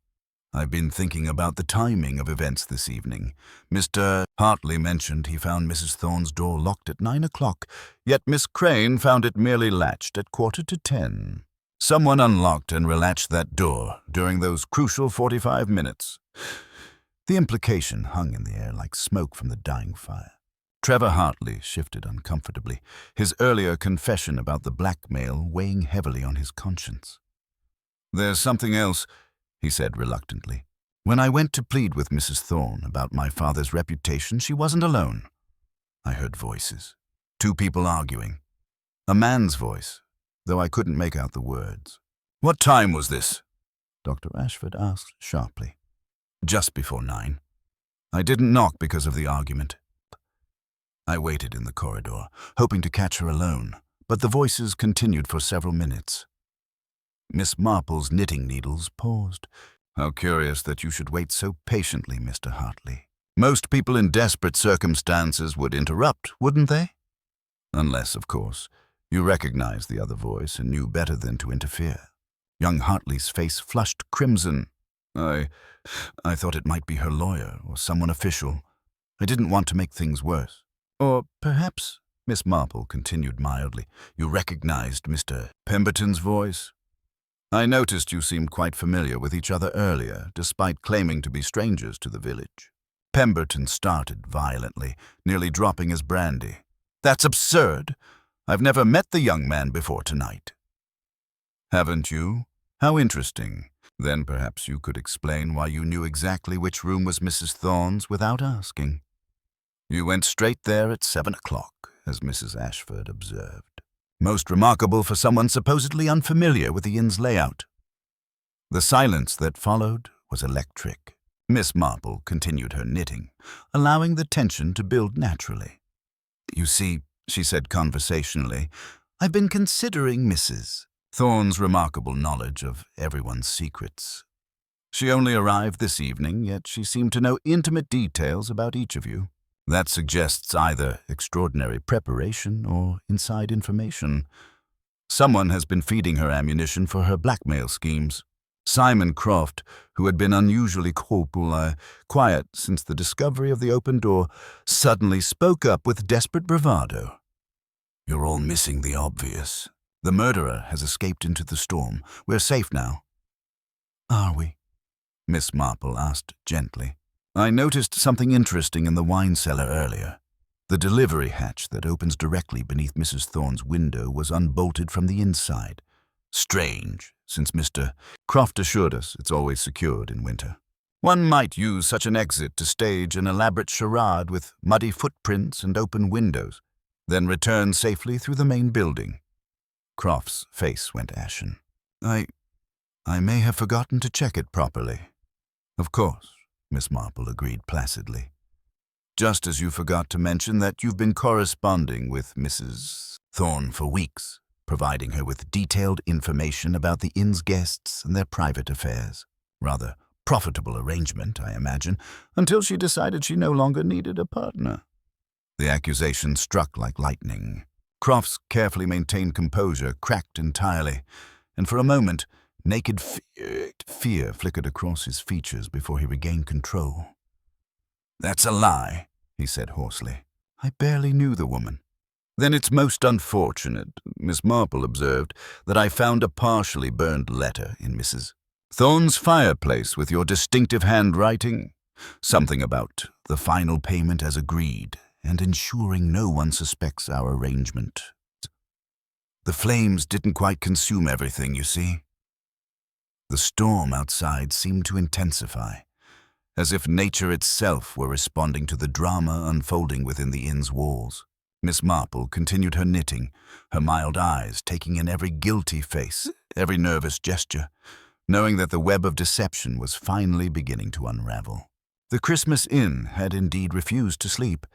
I've been thinking about the timing of events this evening. Mr. Hartley mentioned he found Mrs. Thorne's door locked at 9 o'clock, yet Miss Crane found it merely latched at 9:45. Someone unlocked and relatched that door during those crucial 45 minutes. The implication hung in the air like smoke from the dying fire. Trevor Hartley shifted uncomfortably, his earlier confession about the blackmail weighing heavily on his conscience. "There's something else," he said reluctantly. "When I went to plead with Mrs. Thorne about my father's reputation, she wasn't alone. I heard voices. 2 people arguing. A man's voice, though I couldn't make out the words." "What time was this?" Dr. Ashford asked sharply. "Just before 9. I didn't knock because of the argument. I waited in the corridor, hoping to catch her alone, but the voices continued for several minutes." Miss Marple's knitting needles paused. "How curious that you should wait so patiently, Mr. Hartley. Most people in desperate circumstances would interrupt, wouldn't they? Unless, of course, you recognized the other voice and knew better than to interfere." Young Hartley's face flushed crimson. I thought it might be her lawyer or someone official. I didn't want to make things worse." "Or perhaps," Miss Marple continued mildly, "you recognized Mr. Pemberton's voice? I noticed you seemed quite familiar with each other earlier, despite claiming to be strangers to the village." Pemberton started violently, nearly dropping his brandy. "That's absurd. I've never met the young man before tonight." "Haven't you? How interesting. Then perhaps you could explain why you knew exactly which room was Mrs. Thorne's without asking. You went straight there at 7 o'clock, as Mrs. Ashford observed. Most remarkable for someone supposedly unfamiliar with the inn's layout." The silence that followed was electric. Miss Marple continued her knitting, allowing the tension to build naturally. "You see," she said conversationally, "I've been considering Mrs. Thorne's remarkable knowledge of everyone's secrets. She only arrived this evening, yet she seemed to know intimate details about each of you. That suggests either extraordinary preparation or inside information. Someone has been feeding her ammunition for her blackmail schemes. Simon Croft, who had been unusually quiet since the discovery of the open door, suddenly spoke up with desperate bravado. "You're all missing the obvious. The murderer has escaped into the storm. We're safe now." "Are we?" Miss Marple asked gently. "I noticed something interesting in the wine cellar earlier. The delivery hatch that opens directly beneath Mrs. Thorne's window was unbolted from the inside. Strange, since Mr. Croft assured us it's always secured in winter. One might use such an exit to stage an elaborate charade with muddy footprints and open windows, then return safely through the main building." Croft's face went ashen. I may have forgotten to check it properly." "Of course," Miss Marple agreed placidly. "Just as you forgot to mention that you've been corresponding with Mrs. Thorne for weeks, providing her with detailed information about the inn's guests and their private affairs. Rather profitable arrangement, I imagine, until she decided she no longer needed a partner." The accusation struck like lightning. Croft's carefully maintained composure cracked entirely, and for a moment, naked fear flickered across his features before he regained control. "That's a lie," he said hoarsely. "I barely knew the woman." "Then it's most unfortunate," Miss Marple observed, "that I found a partially burned letter in Mrs. Thorne's fireplace with your distinctive handwriting. Something about the final payment as agreed and ensuring no one suspects our arrangement. The flames didn't quite consume everything, you see." The storm outside seemed to intensify, as if nature itself were responding to the drama unfolding within the inn's walls. Miss Marple continued her knitting, her mild eyes taking in every guilty face, every nervous gesture, knowing that the web of deception was finally beginning to unravel. The Christmas Inn had indeed refused to sleep,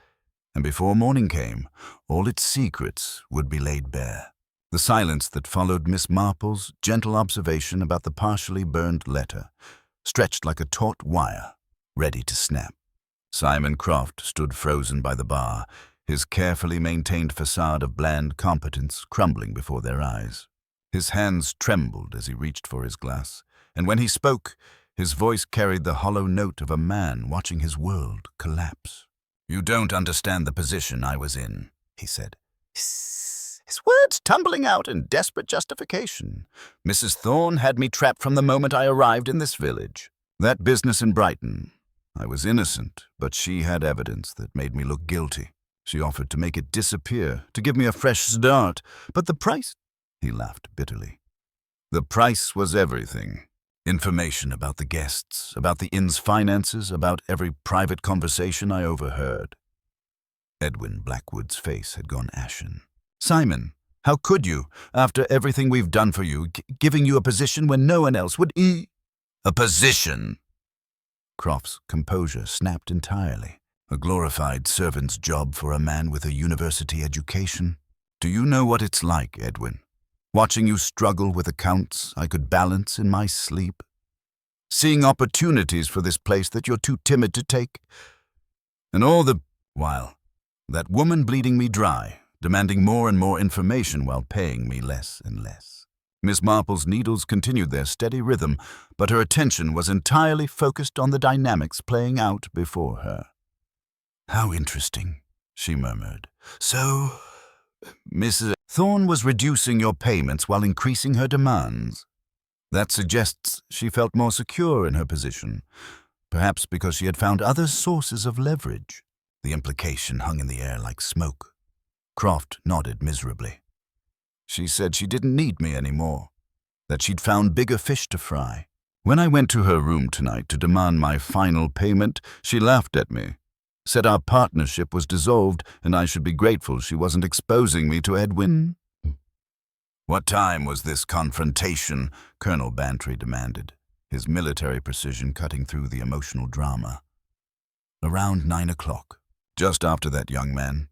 and before morning came, all its secrets would be laid bare. The silence that followed Miss Marple's gentle observation about the partially burned letter stretched like a taut wire, ready to snap. Simon Croft stood frozen by the bar, his carefully maintained facade of bland competence crumbling before their eyes. His hands trembled as he reached for his glass, and when he spoke, his voice carried the hollow note of a man watching his world collapse. "You don't understand the position I was in," he said, his words tumbling out in desperate justification. "Mrs. Thorne had me trapped from the moment I arrived in this village. That business in Brighton, I was innocent, but she had evidence that made me look guilty. She offered to make it disappear, to give me a fresh start, but the price—" He laughed bitterly. "The price was everything. Information about the guests, about the inn's finances, about every private conversation I overheard." Edwin Blackwood's face had gone ashen. "Simon, how could you, after everything we've done for you, giving you a position when no one else would A position?" Croft's composure snapped entirely. "A glorified servant's job for a man with a university education. Do you know what it's like, Edwin? Watching you struggle with accounts I could balance in my sleep. Seeing opportunities for this place that you're too timid to take. And all the while, that woman bleeding me dry, demanding more and more information while paying me less and less." Miss Marple's needles continued their steady rhythm, but her attention was entirely focused on the dynamics playing out before her. "How interesting," she murmured. "So, Mrs. Thorne was reducing your payments while increasing her demands. That suggests she felt more secure in her position, perhaps because she had found other sources of leverage." The implication hung in the air like smoke. Croft nodded miserably. "She said she didn't need me anymore, that she'd found bigger fish to fry. When I went to her room tonight to demand my final payment, she laughed at me, said our partnership was dissolved and I should be grateful she wasn't exposing me to Edwin." "What time was this confrontation?" Colonel Bantry demanded, his military precision cutting through the emotional drama. "Around 9 o'clock, just after that young man,"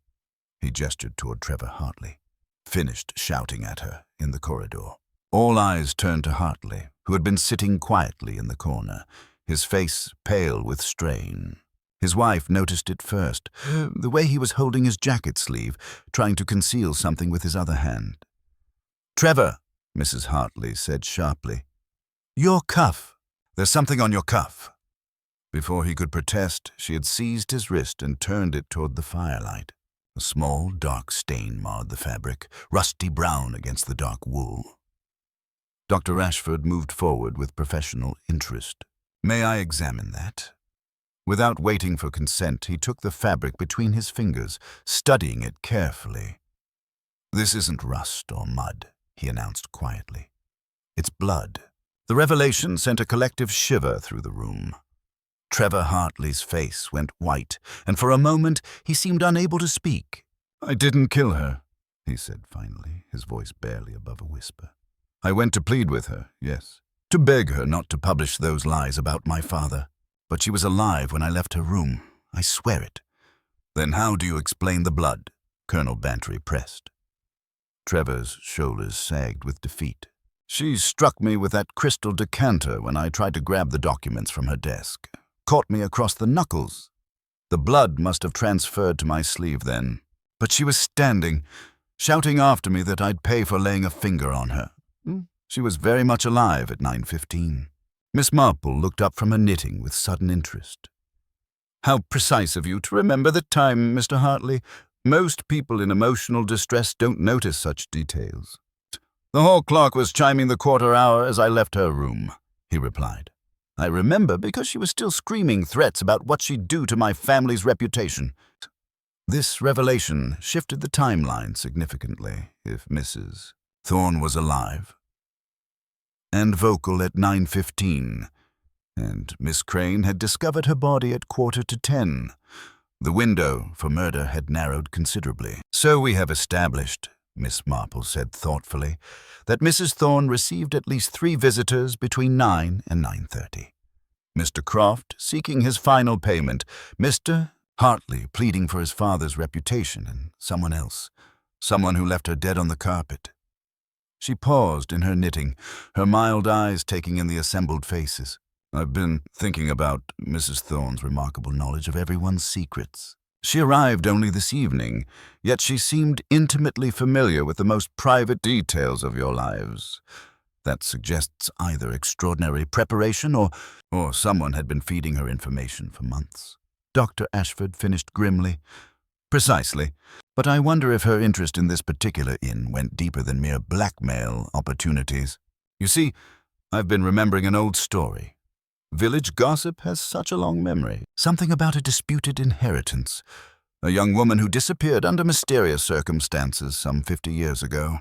he gestured toward Trevor Hartley, finished shouting at her in the corridor. All eyes turned to Hartley, who had been sitting quietly in the corner, his face pale with strain. His wife noticed it first, the way he was holding his jacket sleeve, trying to conceal something with his other hand. "Trevor," Mrs. Hartley said sharply. "Your cuff. There's something on your cuff." Before he could protest, she had seized his wrist and turned it toward the firelight. A small, dark stain marred the fabric, rusty brown against the dark wool. Dr. Ashford moved forward with professional interest. "May I examine that?" Without waiting for consent, he took the fabric between his fingers, studying it carefully. "This isn't rust or mud," he announced quietly. "It's blood." The revelation sent a collective shiver through the room. Trevor Hartley's face went white, and for a moment he seemed unable to speak. "I didn't kill her," he said finally, his voice barely above a whisper. "I went to plead with her, yes, to beg her not to publish those lies about my father. But she was alive when I left her room. I swear it." "Then how do you explain the blood?" Colonel Bantry pressed. Trevor's shoulders sagged with defeat. "She struck me with that crystal decanter when I tried to grab the documents from her desk. Caught me across the knuckles. The blood must have transferred to my sleeve then. But she was standing, shouting after me that I'd pay for laying a finger on her. She was very much alive at 9:15. Miss Marple looked up from her knitting with sudden interest. "How precise of you to remember the time, Mr. Hartley. Most people in emotional distress don't notice such details." "The hall clock was chiming the quarter hour as I left her room," he replied. "I remember because she was still screaming threats about what she'd do to my family's reputation." This revelation shifted the timeline significantly. If Mrs. Thorne was alive and vocal at 9:15, and Miss Crane had discovered her body at 9:45, the window for murder had narrowed considerably. "So we have established," Miss Marple said thoughtfully, "that Mrs. Thorne received at least 3 visitors between 9 and 9:30. Mr. Croft seeking his final payment, Mr. Hartley pleading for his father's reputation, and someone else, someone who left her dead on the carpet." She paused in her knitting, her mild eyes taking in the assembled faces. "I've been thinking about Mrs. Thorne's remarkable knowledge of everyone's secrets. She arrived only this evening, yet she seemed intimately familiar with the most private details of your lives. That suggests either extraordinary preparation or someone had been feeding her information for months." Dr. Ashford finished grimly. "Precisely. But I wonder if her interest in this particular inn went deeper than mere blackmail opportunities. You see, I've been remembering an old story. Village gossip has such a long memory. Something about a disputed inheritance. A young woman who disappeared under mysterious circumstances some 50 years ago."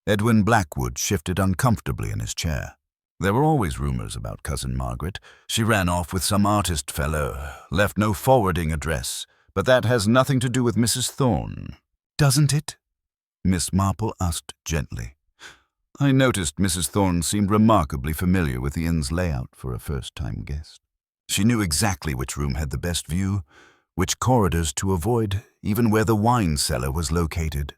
Edwin Blackwood shifted uncomfortably in his chair. "There were always rumors about Cousin Margaret. She ran off with some artist fellow, left no forwarding address, but that has nothing to do with Mrs. Thorne." "Doesn't it?" Miss Marple asked gently. "I noticed Mrs. Thorne seemed remarkably familiar with the inn's layout for a first-time guest. She knew exactly which room had the best view, which corridors to avoid, even where the wine cellar was located.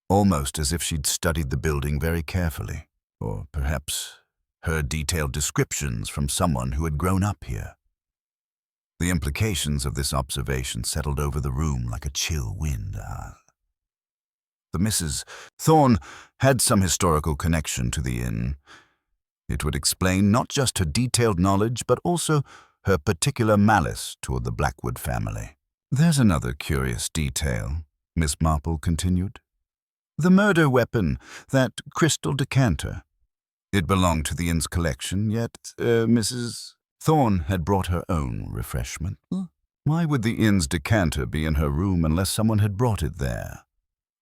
Almost as if she'd studied the building very carefully, or perhaps heard detailed descriptions from someone who had grown up here." The implications of this observation settled over the room like a chill wind. The Mrs. Thorne had some historical connection to the inn. It would explain not just her detailed knowledge, but also her particular malice toward the Blackwood family. "There's another curious detail," Miss Marple continued. "The murder weapon, that crystal decanter. It belonged to the inn's collection, yet Mrs. Thorne had brought her own refreshment. Why would the inn's decanter be in her room unless someone had brought it there?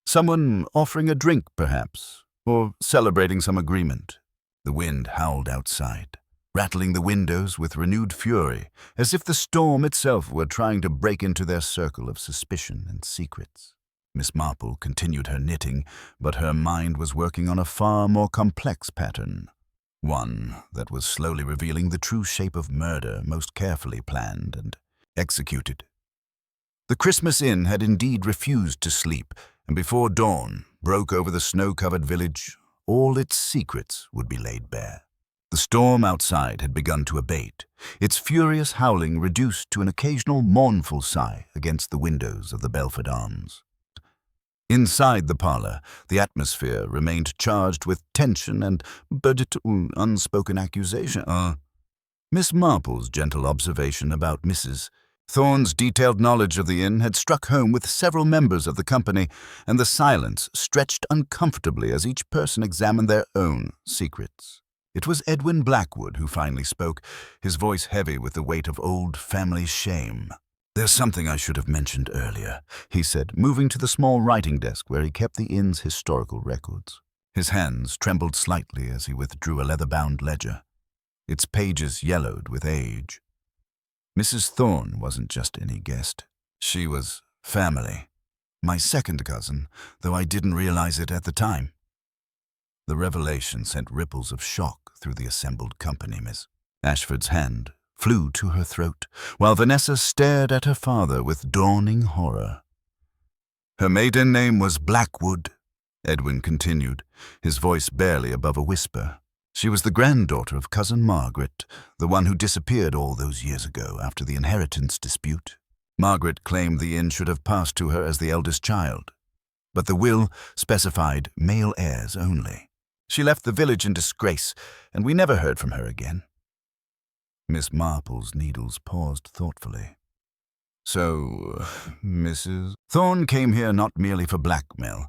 Someone offering a drink, perhaps, or celebrating some agreement." The wind howled outside, rattling the windows with renewed fury, as if the storm itself were trying to break into their circle of suspicion and secrets. Miss Marple continued her knitting, but her mind was working on a far more complex pattern, one that was slowly revealing the true shape of murder most carefully planned and executed. The Christmas Inn had indeed refused to sleep, and before dawn broke over the snow-covered village, all its secrets would be laid bare. The storm outside had begun to abate, its furious howling reduced to an occasional mournful sigh against the windows of the Belford Arms. Inside the parlour, the atmosphere remained charged with tension and unspoken accusation. Miss Marple's gentle observation about Mrs. Thorne's detailed knowledge of the inn had struck home with several members of the company, and the silence stretched uncomfortably as each person examined their own secrets. It was Edwin Blackwood who finally spoke, his voice heavy with the weight of old family shame. "There's something I should have mentioned earlier," he said, moving to the small writing desk where he kept the inn's historical records. His hands trembled slightly as he withdrew a leather-bound ledger. Its pages yellowed with age. Mrs. Thorne wasn't just any guest. She was family. My second cousin, though I didn't realize it at the time. The revelation sent ripples of shock through the assembled company. Miss Ashford's hand flew to her throat, while Vanessa stared at her father with dawning horror. "Her maiden name was Blackwood," Edwin continued, his voice barely above a whisper. "She was the granddaughter of Cousin Margaret, the one who disappeared all those years ago after the inheritance dispute. Margaret claimed the inn should have passed to her as the eldest child, but the will specified male heirs only. She left the village in disgrace, and we never heard from her again." Miss Marple's needles paused thoughtfully. "So, Mrs. Thorne came here not merely for blackmail,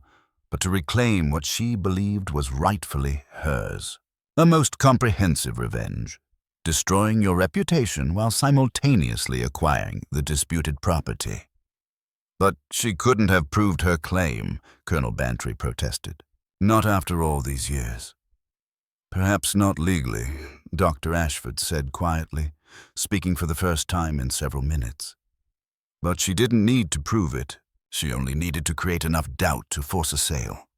but to reclaim what she believed was rightfully hers. A most comprehensive revenge, destroying your reputation while simultaneously acquiring the disputed property." "But she couldn't have proved her claim," Colonel Bantry protested. "Not after all these years." "Perhaps not legally," Dr. Ashford said quietly, speaking for the first time in several minutes. "But she didn't need to prove it. She only needed to create enough doubt to force a sale."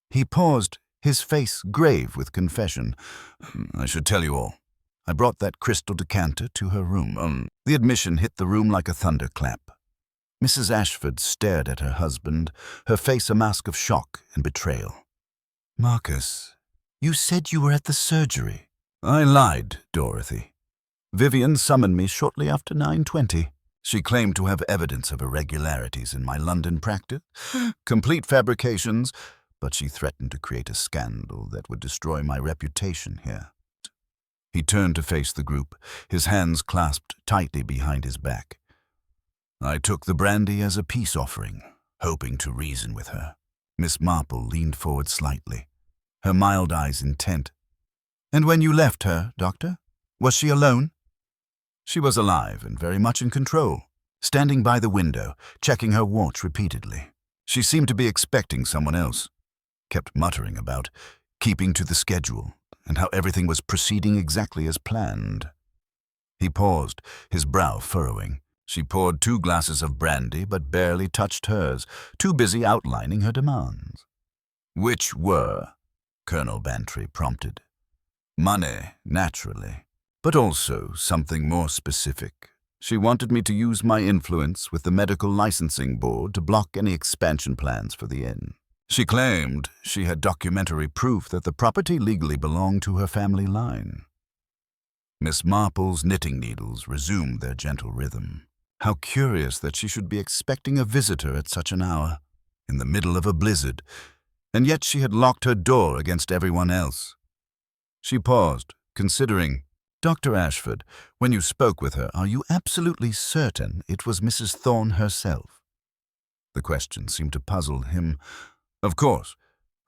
He paused, his face grave with confession. "I should tell you all. I brought that crystal decanter to her room." The admission hit the room like a thunderclap. Mrs. Ashford stared at her husband, her face a mask of shock and betrayal. "Marcus, you said you were at the surgery." "I lied, Dorothy. Vivian summoned me shortly after 9:20. She claimed to have evidence of irregularities in my London practice, complete fabrications, but she threatened to create a scandal that would destroy my reputation here." He turned to face the group, his hands clasped tightly behind his back. "I took the brandy as a peace offering, hoping to reason with her." Miss Marple leaned forward slightly, her mild eyes intent. "And when you left her, Doctor, was she alone?" "She was alive and very much in control, standing by the window, checking her watch repeatedly. She seemed to be expecting someone else, kept muttering about keeping to the schedule and how everything was proceeding exactly as planned." He paused, his brow furrowing. "She poured 2 glasses of brandy but barely touched hers, too busy outlining her demands." "Which were?" Colonel Bantry prompted. "Money, naturally, but also something more specific. She wanted me to use my influence with the medical licensing board to block any expansion plans for the inn. She claimed she had documentary proof that the property legally belonged to her family line." Miss Marple's knitting needles resumed their gentle rhythm. How curious that she should be expecting a visitor at such an hour, in the middle of a blizzard, and yet she had locked her door against everyone else. She paused, considering. "Dr. Ashford, when you spoke with her, are you absolutely certain it was Mrs. Thorne herself?" The question seemed to puzzle him. "Of course.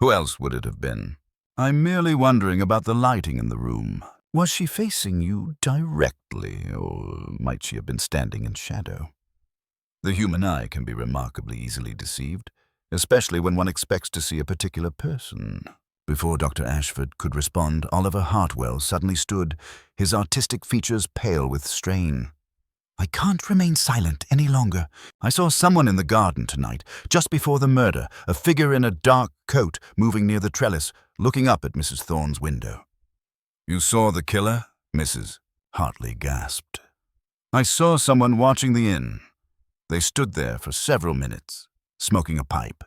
Who else would it have been? I'm merely wondering about the lighting in the room. Was she facing you directly, or might she have been standing in shadow?" The human eye can be remarkably easily deceived, especially when one expects to see a particular person. Before Dr. Ashford could respond, Oliver Hartwell suddenly stood, his artistic features pale with strain. "I can't remain silent any longer. I saw someone in the garden tonight, just before the murder, a figure in a dark coat moving near the trellis, looking up at Mrs. Thorne's window." "You saw the killer?" Mrs. Hartley gasped. "I saw someone watching the inn. They stood there for several minutes, smoking a pipe."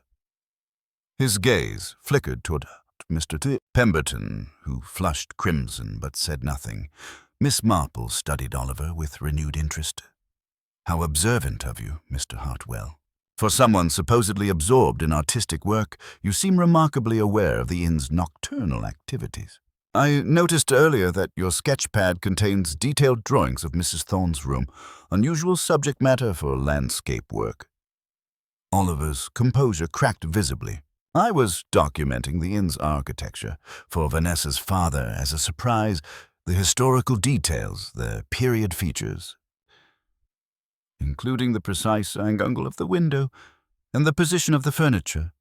His gaze flickered toward Mr. Pemberton, who flushed crimson but said nothing. Miss Marple studied Oliver with renewed interest. "How observant of you, Mr. Hartwell." For someone supposedly absorbed in artistic work, you seem remarkably aware of the inn's nocturnal activities. I noticed earlier that your sketch pad contains detailed drawings of Mrs. Thorne's room, unusual subject matter for landscape work. Oliver's composure cracked visibly. I was documenting the inn's architecture for Vanessa's father as a surprise, the historical details, the period features, including the precise angle of the window and the position of the furniture,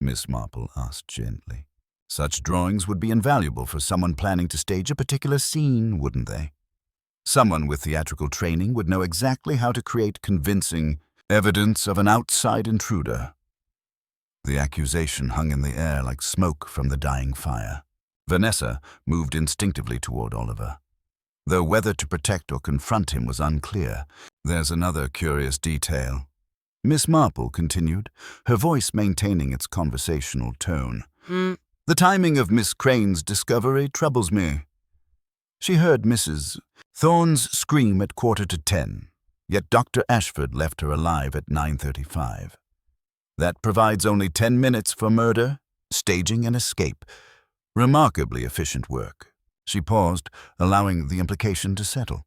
Miss Marple asked gently. Such drawings would be invaluable for someone planning to stage a particular scene, wouldn't they? Someone with theatrical training would know exactly how to create convincing evidence of an outside intruder. The accusation hung in the air like smoke from the dying fire. Vanessa moved instinctively toward Oliver. Though whether to protect or confront him was unclear, there's another curious detail. Miss Marple continued, her voice maintaining its conversational tone. The timing of Miss Crane's discovery troubles me. She heard Mrs. Thorne's scream at 10:15, yet Dr. Ashford left her alive at 9:35. That provides only 10 minutes for murder, staging, and escape. Remarkably efficient work. She paused, allowing the implication to settle.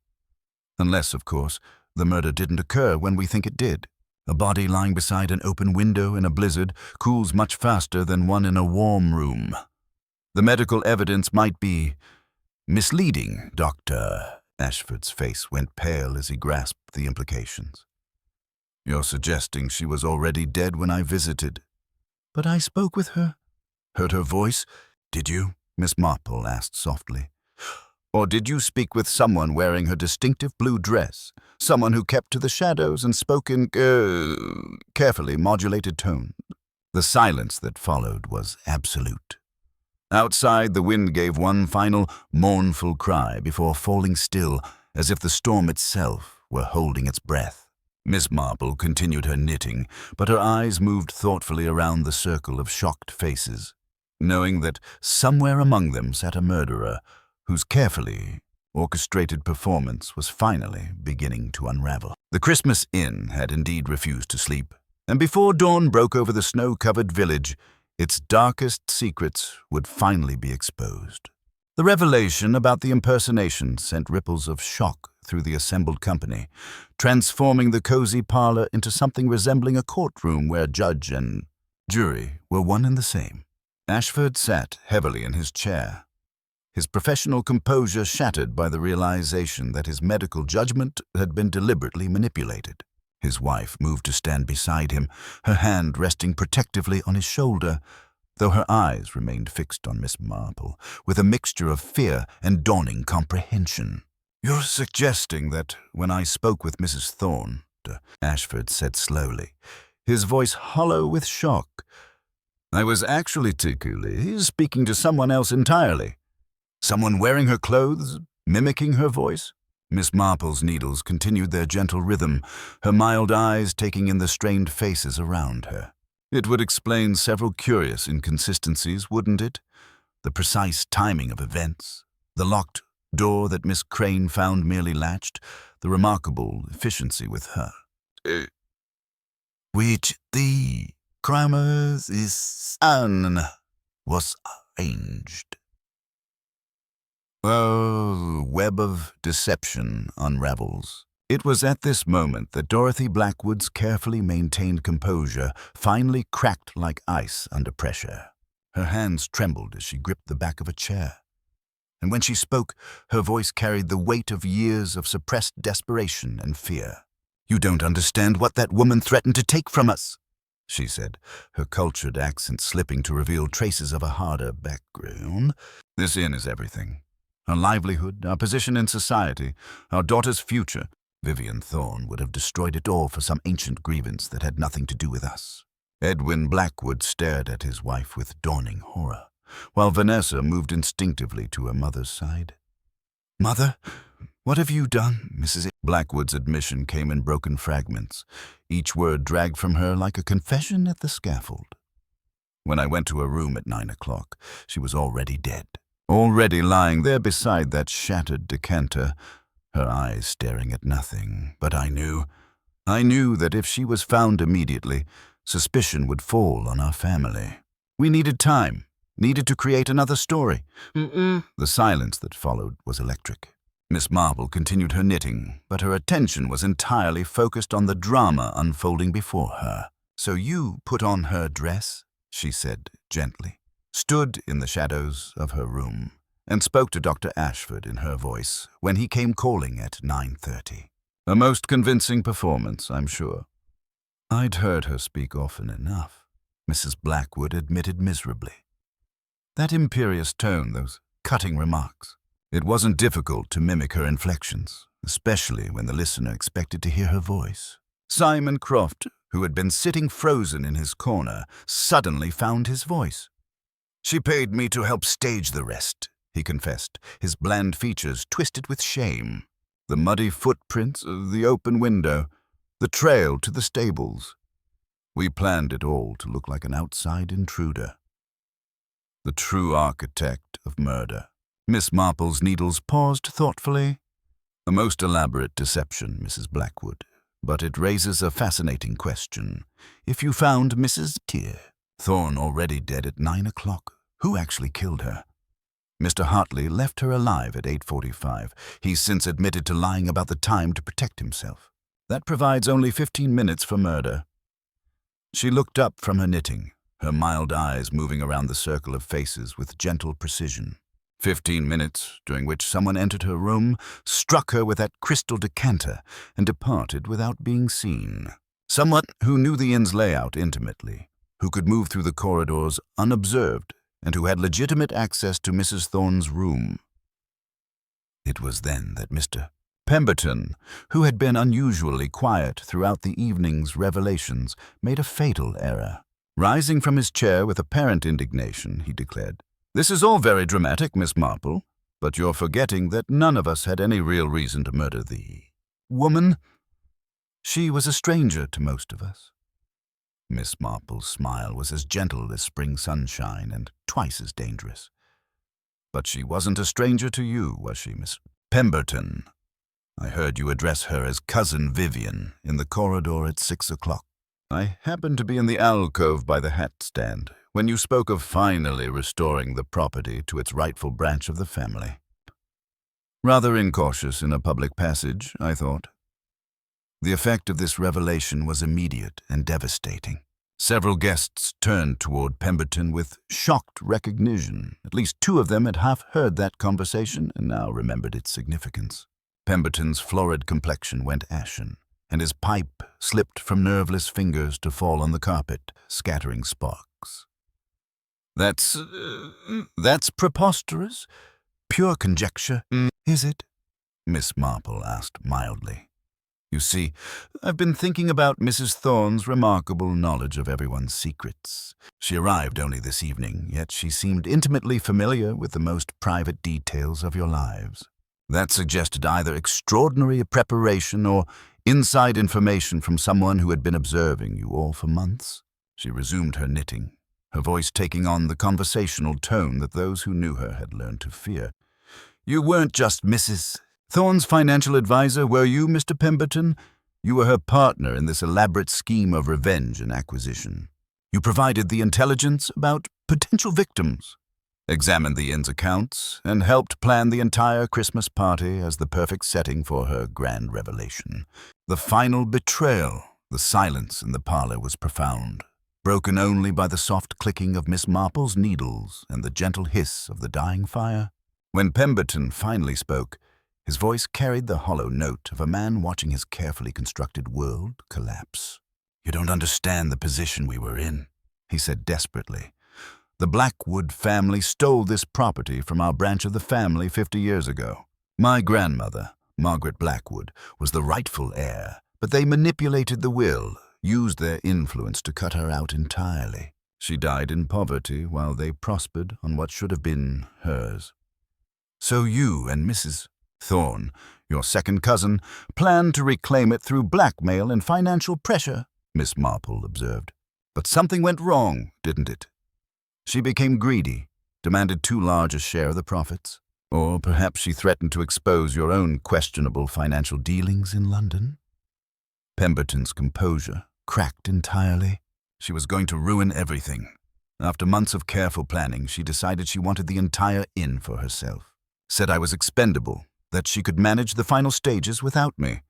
Unless, of course, the murder didn't occur when we think it did. A body lying beside an open window in a blizzard cools much faster than one in a warm room. The medical evidence might be misleading, Dr. Ashford's face went pale as he grasped the implications. You're suggesting she was already dead when I visited. But I spoke with her. Heard her voice? Did you? Miss Marple asked softly. Or did you speak with someone wearing her distinctive blue dress? Someone who kept to the shadows and spoke in carefully modulated tones? The silence that followed was absolute. Outside, the wind gave one final mournful cry before falling still, as if the storm itself were holding its breath. Miss Marple continued her knitting, but her eyes moved thoughtfully around the circle of shocked faces, knowing that somewhere among them sat a murderer whose carefully orchestrated performance was finally beginning to unravel. The Christmas Inn had indeed refused to sleep, and before dawn broke over the snow-covered village, its darkest secrets would finally be exposed. The revelation about the impersonation sent ripples of shock through the assembled company, transforming the cozy parlor into something resembling a courtroom where judge and jury were one and the same. Ashford sat heavily in his chair, his professional composure shattered by the realization that his medical judgment had been deliberately manipulated. His wife moved to stand beside him, her hand resting protectively on his shoulder, though her eyes remained fixed on Miss Marple, with a mixture of fear and dawning comprehension. You're suggesting that when I spoke with Mrs. Thorne, Ashford said slowly, his voice hollow with shock, I was actually speaking to someone else entirely. Someone wearing her clothes, mimicking her voice? Miss Marple's needles continued their gentle rhythm, her mild eyes taking in the strained faces around her. It would explain several curious inconsistencies, wouldn't it? The precise timing of events, the locked door that Miss Crane found merely latched, the remarkable efficiency with her. Which the crimer's son was arranged. A web of deception unravels. It was at this moment that Dorothy Blackwood's carefully maintained composure finally cracked like ice under pressure. Her hands trembled as she gripped the back of a chair. And when she spoke, her voice carried the weight of years of suppressed desperation and fear. You don't understand what that woman threatened to take from us, she said, her cultured accent slipping to reveal traces of a harder background. This inn is everything. Our livelihood, our position in society, our daughter's future. Vivian Thorne would have destroyed it all for some ancient grievance that had nothing to do with us. Edwin Blackwood stared at his wife with dawning horror, while Vanessa moved instinctively to her mother's side. Mother, what have you done? Mrs. Blackwood's admission came in broken fragments, each word dragged from her like a confession at the scaffold. When I went to her room at 9 o'clock, she was already dead. Already lying there beside that shattered decanter, her eyes staring at nothing. But I knew I knew that if she was found immediately, suspicion would fall on our family. We needed time, needed to create another story. The silence that followed was electric. Miss Marple continued her knitting, but her attention was entirely focused on the drama unfolding before her. "So you put on her dress," she said gently, stood in the shadows of her room, and spoke to Dr. Ashford in her voice when he came calling at 9:30. A most convincing performance, I'm sure. I'd heard her speak often enough, Mrs. Blackwood admitted miserably. That imperious tone, those cutting remarks. It wasn't difficult to mimic her inflections, especially when the listener expected to hear her voice. Simon Croft, who had been sitting frozen in his corner, suddenly found his voice. "She paid me to help stage the rest," he confessed, his bland features twisted with shame. The muddy footprints of the open window, the trail to the stables. We planned it all to look like an outside intruder. The true architect of murder. Miss Marple's needles paused thoughtfully. A most elaborate deception, Mrs. Blackwood, but it raises a fascinating question. If you found Mrs. Thorne already dead at 9 o'clock, who actually killed her? Mr. Hartley left her alive at 8:45. He's since admitted to lying about the time to protect himself. That provides only 15 minutes for murder. She looked up from her knitting, her mild eyes moving around the circle of faces with gentle precision. 15 minutes, during which someone entered her room, struck her with that crystal decanter, and departed without being seen. Someone who knew the inn's layout intimately, who could move through the corridors unobserved, and who had legitimate access to Mrs. Thorne's room. It was then that Mr. Pemberton, who had been unusually quiet throughout the evening's revelations, made a fatal error. Rising from his chair with apparent indignation, he declared, "This is all very dramatic, Miss Marple, but you're forgetting that none of us had any real reason to murder the woman. She was a stranger to most of us." Miss Marple's smile was as gentle as spring sunshine and twice as dangerous. "But she wasn't a stranger to you, was she, Miss Pemberton? I heard you address her as Cousin Vivian in the corridor at 6 o'clock. I happened to be in the alcove by the hat stand when you spoke of finally restoring the property to its rightful branch of the family. Rather incautious in a public passage, I thought. The effect of this revelation was immediate and devastating. Several guests turned toward Pemberton with shocked recognition. At least 2 of them had half heard that conversation and now remembered its significance. Pemberton's florid complexion went ashen, and his pipe slipped from nerveless fingers to fall on the carpet, scattering sparks. That's preposterous. Pure conjecture, is it?" Miss Marple asked mildly. "You see, I've been thinking about Mrs. Thorne's remarkable knowledge of everyone's secrets. She arrived only this evening, yet she seemed intimately familiar with the most private details of your lives. That suggested either extraordinary preparation or inside information from someone who had been observing you all for months." She resumed her knitting, her voice taking on the conversational tone that those who knew her had learned to fear. "You weren't just Mrs. Thorne's financial advisor, were you, Mr. Pemberton? You were her partner in this elaborate scheme of revenge and acquisition. You provided the intelligence about potential victims, examined the inn's accounts, and helped plan the entire Christmas party as the perfect setting for her grand revelation. The final betrayal, the silence in the parlor was profound, broken only by the soft clicking of Miss Marple's needles and the gentle hiss of the dying fire. When Pemberton finally spoke, his voice carried the hollow note of a man watching his carefully constructed world collapse. "You don't understand the position we were in," he said desperately. "The Blackwood family stole this property from our branch of the family 50 years ago. My grandmother, Margaret Blackwood, was the rightful heir, but they manipulated the will, used their influence to cut her out entirely. She died in poverty while they prospered on what should have been hers. So you and Mrs. Thorne, your second cousin, planned to reclaim it through blackmail and financial pressure," Miss Marple observed. "But something went wrong, didn't it? She became greedy, demanded too large a share of the profits. Or perhaps she threatened to expose your own questionable financial dealings in London." Pemberton's composure cracked entirely. She was going to ruin everything. After months of careful planning, she decided she wanted the entire inn for herself. Said I was expendable, that she could manage the final stages without me.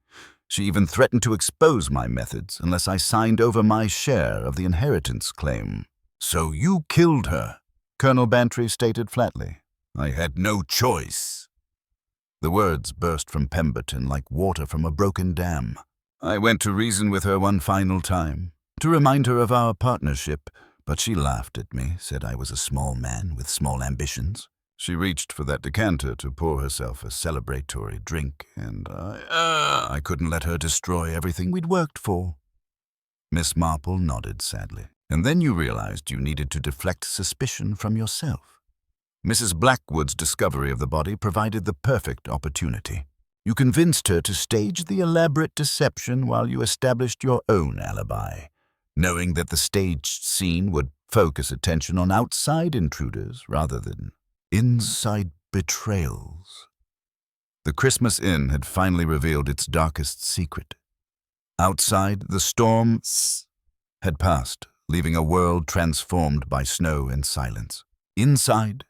She even threatened to expose my methods unless I signed over my share of the inheritance claim. "So you killed her," Colonel Bantry stated flatly. "I had no choice." The words burst from Pemberton like water from a broken dam. I went to reason with her one final time, to remind her of our partnership, but she laughed at me, said I was a small man with small ambitions. She reached for that decanter to pour herself a celebratory drink, and I couldn't let her destroy everything we'd worked for. Miss Marple nodded sadly. "And then you realized you needed to deflect suspicion from yourself. Mrs. Blackwood's discovery of the body provided the perfect opportunity. You convinced her to stage the elaborate deception while you established your own alibi, knowing that the staged scene would focus attention on outside intruders rather than inside betrayals." The Christmas Inn had finally revealed its darkest secret. Outside, the storm had passed, leaving a world transformed by snow and silence. Inside,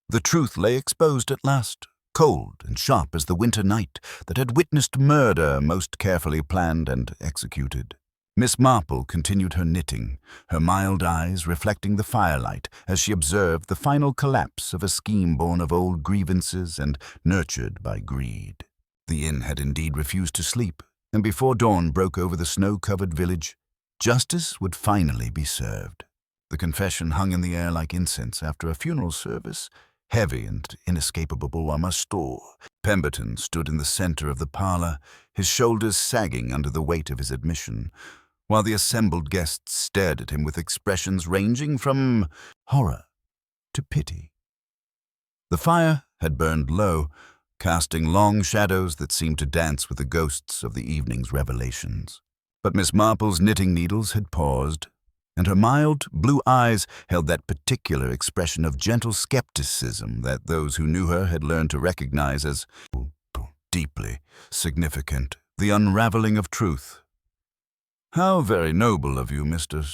the truth lay exposed at last, cold and sharp as the winter night that had witnessed murder most carefully planned and executed. Miss Marple continued her knitting, her mild eyes reflecting the firelight as she observed the final collapse of a scheme born of old grievances and nurtured by greed. The inn had indeed refused to sleep, and before dawn broke over the snow-covered village, justice would finally be served. The confession hung in the air like incense after a funeral service, heavy and inescapable, I must store. Pemberton stood in the center of the parlor, his shoulders sagging under the weight of his admission, while the assembled guests stared at him with expressions ranging from horror to pity. The fire had burned low, casting long shadows that seemed to dance with the ghosts of the evening's revelations. But Miss Marple's knitting needles had paused, and her mild blue eyes held that particular expression of gentle skepticism that those who knew her had learned to recognize as deeply significant, the unraveling of truth. "How very noble of you, Mr.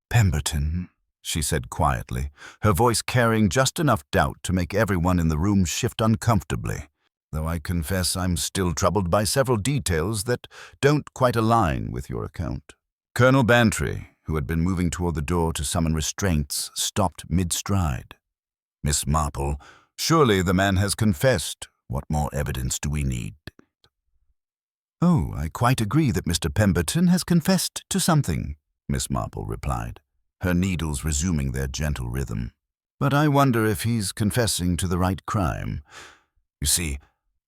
Pemberton," she said quietly, her voice carrying just enough doubt to make everyone in the room shift uncomfortably, though I confess I'm still troubled by several details that don't quite align with your account. Colonel Bantry, who had been moving toward the door to summon restraints, stopped mid-stride. "Miss Marple, surely the man has confessed. What more evidence do we need?" "Oh, I quite agree that Mr. Pemberton has confessed to something," Miss Marple replied, her needles resuming their gentle rhythm. "But I wonder if he's confessing to the right crime. You see,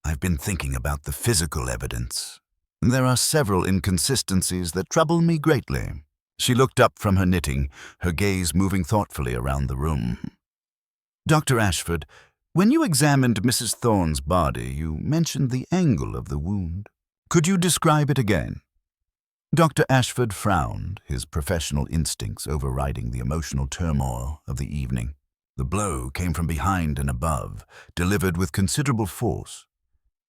I've been thinking about the physical evidence. There are several inconsistencies that trouble me greatly." She looked up from her knitting, her gaze moving thoughtfully around the room. "Dr. Ashford, when you examined Mrs. Thorne's body, you mentioned the angle of the wound. Could you describe it again?" Dr. Ashford frowned, his professional instincts overriding the emotional turmoil of the evening. The blow came from behind and above, delivered with considerable force.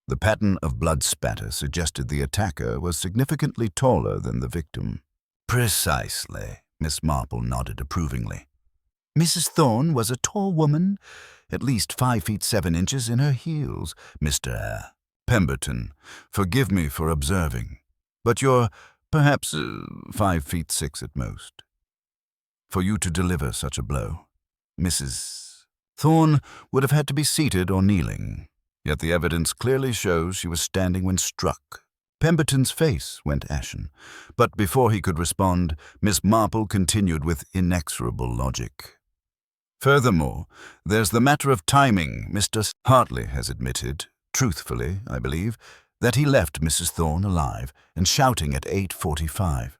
The pattern of blood spatter suggested the attacker was significantly taller than the victim. "Precisely," Miss Marple nodded approvingly. "Mrs. Thorne was a tall woman, at least 5 feet 7 inches in her heels, Mr. Pemberton. Forgive me for observing, but you're perhaps 5 feet 6 at most. For you to deliver such a blow, Mrs. Thorne would have had to be seated or kneeling, yet the evidence clearly shows she was standing when struck." Pemberton's face went ashen, but before he could respond, Miss Marple continued with inexorable logic. "Furthermore, there's the matter of timing. Mr. Hartley has admitted, truthfully, I believe, that he left Mrs. Thorne alive and shouting at 8:45.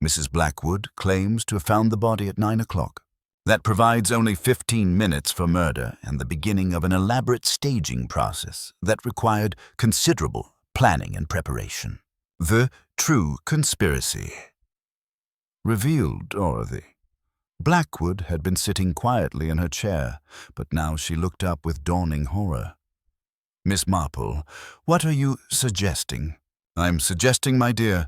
Mrs. Blackwood claims to have found the body at 9 o'clock. That provides only 15 minutes for murder and the beginning of an elaborate staging process that required considerable planning and preparation. The true conspiracy. Revealed Dorothy. Blackwood had been sitting quietly in her chair, but now she looked up with dawning horror. "Miss Marple, what are you suggesting?" I'm suggesting, my dear,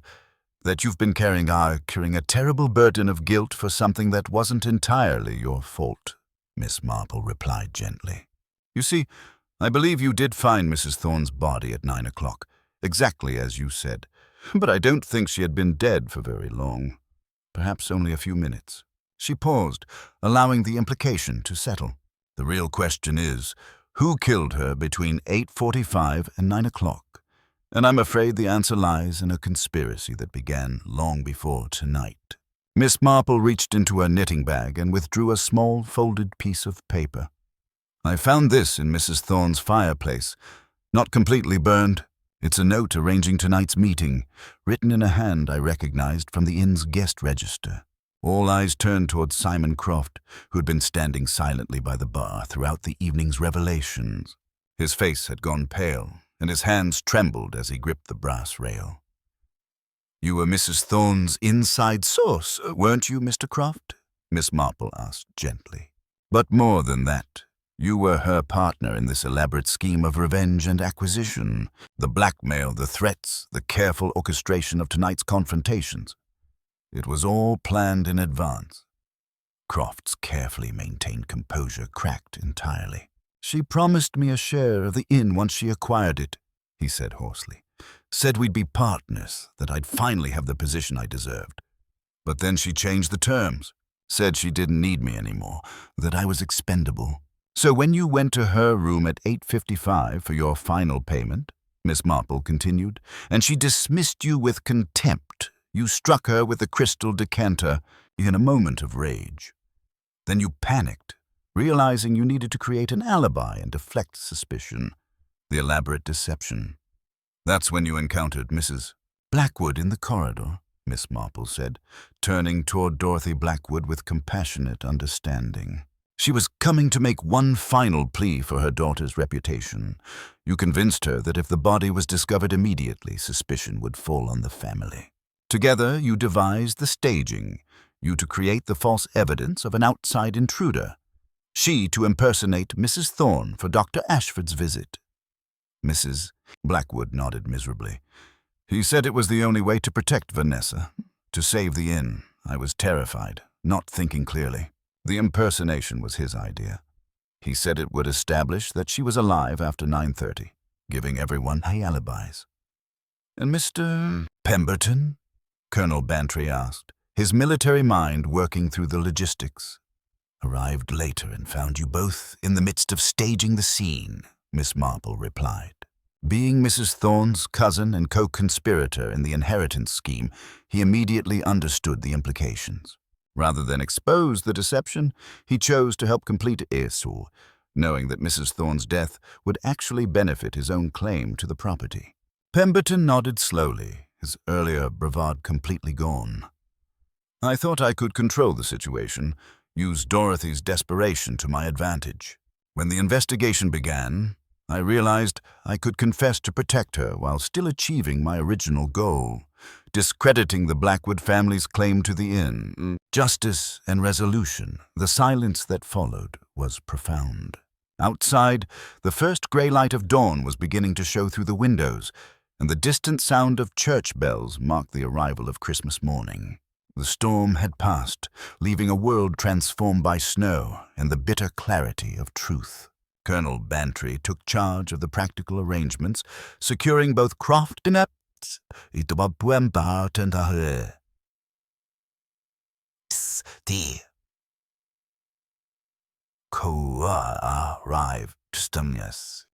that you've been carrying a terrible burden of guilt for something that wasn't entirely your fault, Miss Marple replied gently. You see, I believe you did find Mrs. Thorne's body at 9 o'clock, exactly as you said, but I don't think she had been dead for very long, perhaps only a few minutes. She paused, allowing the implication to settle. The real question is, who killed her between 8:45 and 9 o'clock? And I'm afraid the answer lies in a conspiracy that began long before tonight. Miss Marple reached into her knitting bag and withdrew a small folded piece of paper. I found this in Mrs. Thorne's fireplace, not completely burned. It's a note arranging tonight's meeting, written in a hand I recognized from the inn's guest register. All eyes turned towards Simon Croft, who had been standing silently by the bar throughout the evening's revelations. His face had gone pale, and his hands trembled as he gripped the brass rail. You were Mrs. Thorne's inside source, weren't you, Mr. Croft? Miss Marple asked gently. But more than that, you were her partner in this elaborate scheme of revenge and acquisition, the blackmail, the threats, the careful orchestration of tonight's confrontations. It was all planned in advance. Croft's carefully maintained composure cracked entirely. She promised me a share of the inn once she acquired it, he said hoarsely. Said we'd be partners, that I'd finally have the position I deserved. But then she changed the terms, said she didn't need me anymore, that I was expendable. So when you went to her room at 8:55 for your final payment, Miss Marple continued, and she dismissed you with contempt, you struck her with the crystal decanter in a moment of rage. Then you panicked, realizing you needed to create an alibi and deflect suspicion, the elaborate deception. That's when you encountered Mrs. Blackwood in the corridor, Miss Marple said, turning toward Dorothy Blackwood with compassionate understanding. She was coming to make one final plea for her daughter's reputation. You convinced her that if the body was discovered immediately, suspicion would fall on the family. Together, you devised the staging, you to create the false evidence of an outside intruder, she to impersonate Mrs. Thorne for Dr. Ashford's visit. Mrs. Blackwood nodded miserably. He said it was the only way to protect Vanessa, to save the inn. I was terrified, not thinking clearly. The impersonation was his idea. He said it would establish that she was alive after 9:30, giving everyone alibis. And Mr. Pemberton? Colonel Bantry asked, his military mind working through the logistics. Arrived later and found you both in the midst of staging the scene, Miss Marple replied. Being Mrs. Thorne's cousin and co-conspirator in the inheritance scheme, he immediately understood the implications. Rather than expose the deception, he chose to help complete Esul, knowing that Mrs. Thorne's death would actually benefit his own claim to the property. Pemberton nodded slowly, his earlier bravado completely gone. I thought I could control the situation, use Dorothy's desperation to my advantage. When the investigation began, I realized I could confess to protect her while still achieving my original goal, discrediting the Blackwood family's claim to the inn. Justice and resolution, the silence that followed, was profound. Outside, the first gray light of dawn was beginning to show through the windows, and the distant sound of church bells marked the arrival of Christmas morning. The storm had passed, leaving a world transformed by snow and the bitter clarity of truth. Colonel Bantry took charge of the practical arrangements, securing both Croft and arrived.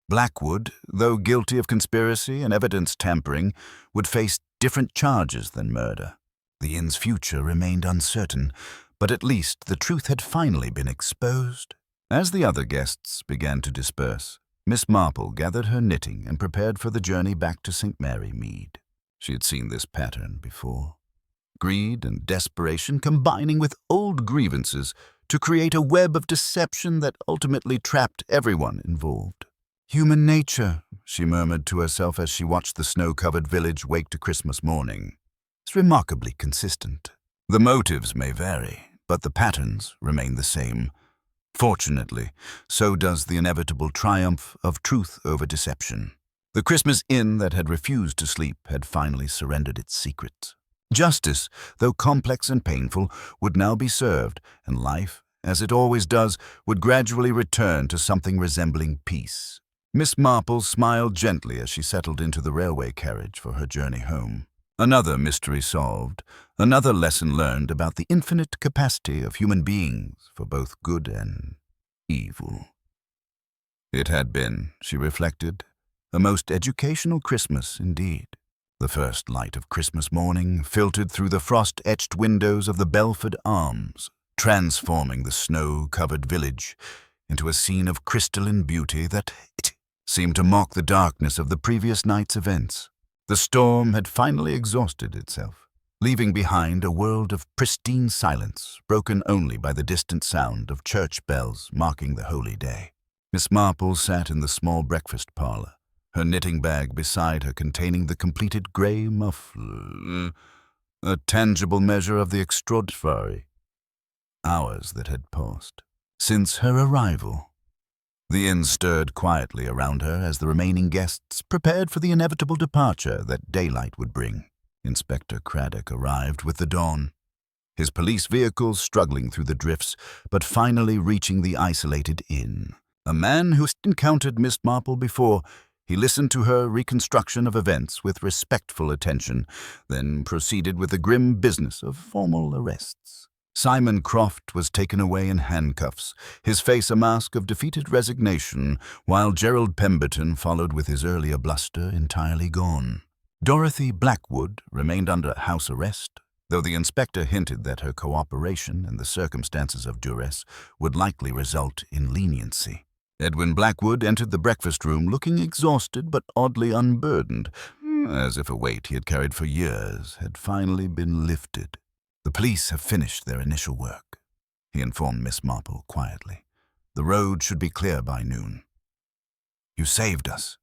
Blackwood, though guilty of conspiracy and evidence tampering, would face different charges than murder. The inn's future remained uncertain, but at least the truth had finally been exposed. As the other guests began to disperse, Miss Marple gathered her knitting and prepared for the journey back to St. Mary Mead. She had seen this pattern before. Greed and desperation combining with old grievances to create a web of deception that ultimately trapped everyone involved. Human nature, she murmured to herself as she watched the snow-covered village wake to Christmas morning. It's remarkably consistent. The motives may vary, but the patterns remain the same. Fortunately, so does the inevitable triumph of truth over deception. The Christmas inn that had refused to sleep had finally surrendered its secrets. Justice, though complex and painful, would now be served, and life, as it always does, would gradually return to something resembling peace. Miss Marple smiled gently as she settled into the railway carriage for her journey home. Another mystery solved, another lesson learned about the infinite capacity of human beings for both good and evil. It had been, she reflected, a most educational Christmas indeed. The first light of Christmas morning filtered through the frost-etched windows of the Belford Arms, transforming the snow-covered village into a scene of crystalline beauty that seemed to mock the darkness of the previous night's events. The storm had finally exhausted itself, leaving behind a world of pristine silence, broken only by the distant sound of church bells marking the holy day. Miss Marple sat in the small breakfast parlour, her knitting bag beside her containing the completed grey muffler, a tangible measure of the extraordinary hours that had passed since her arrival. The inn stirred quietly around her as the remaining guests prepared for the inevitable departure that daylight would bring. Inspector Craddock arrived with the dawn, his police vehicles struggling through the drifts, but finally reaching the isolated inn. A man who had encountered Miss Marple before, he listened to her reconstruction of events with respectful attention, then proceeded with the grim business of formal arrests. Simon Croft was taken away in handcuffs, his face a mask of defeated resignation, while Gerald Pemberton followed with his earlier bluster entirely gone. Dorothy Blackwood remained under house arrest, though the inspector hinted that her cooperation in the circumstances of duress would likely result in leniency. Edwin Blackwood entered the breakfast room looking exhausted but oddly unburdened, as if a weight he had carried for years had finally been lifted. "The police have finished their initial work," he informed Miss Marple quietly. "The road should be clear by noon." "You saved us,"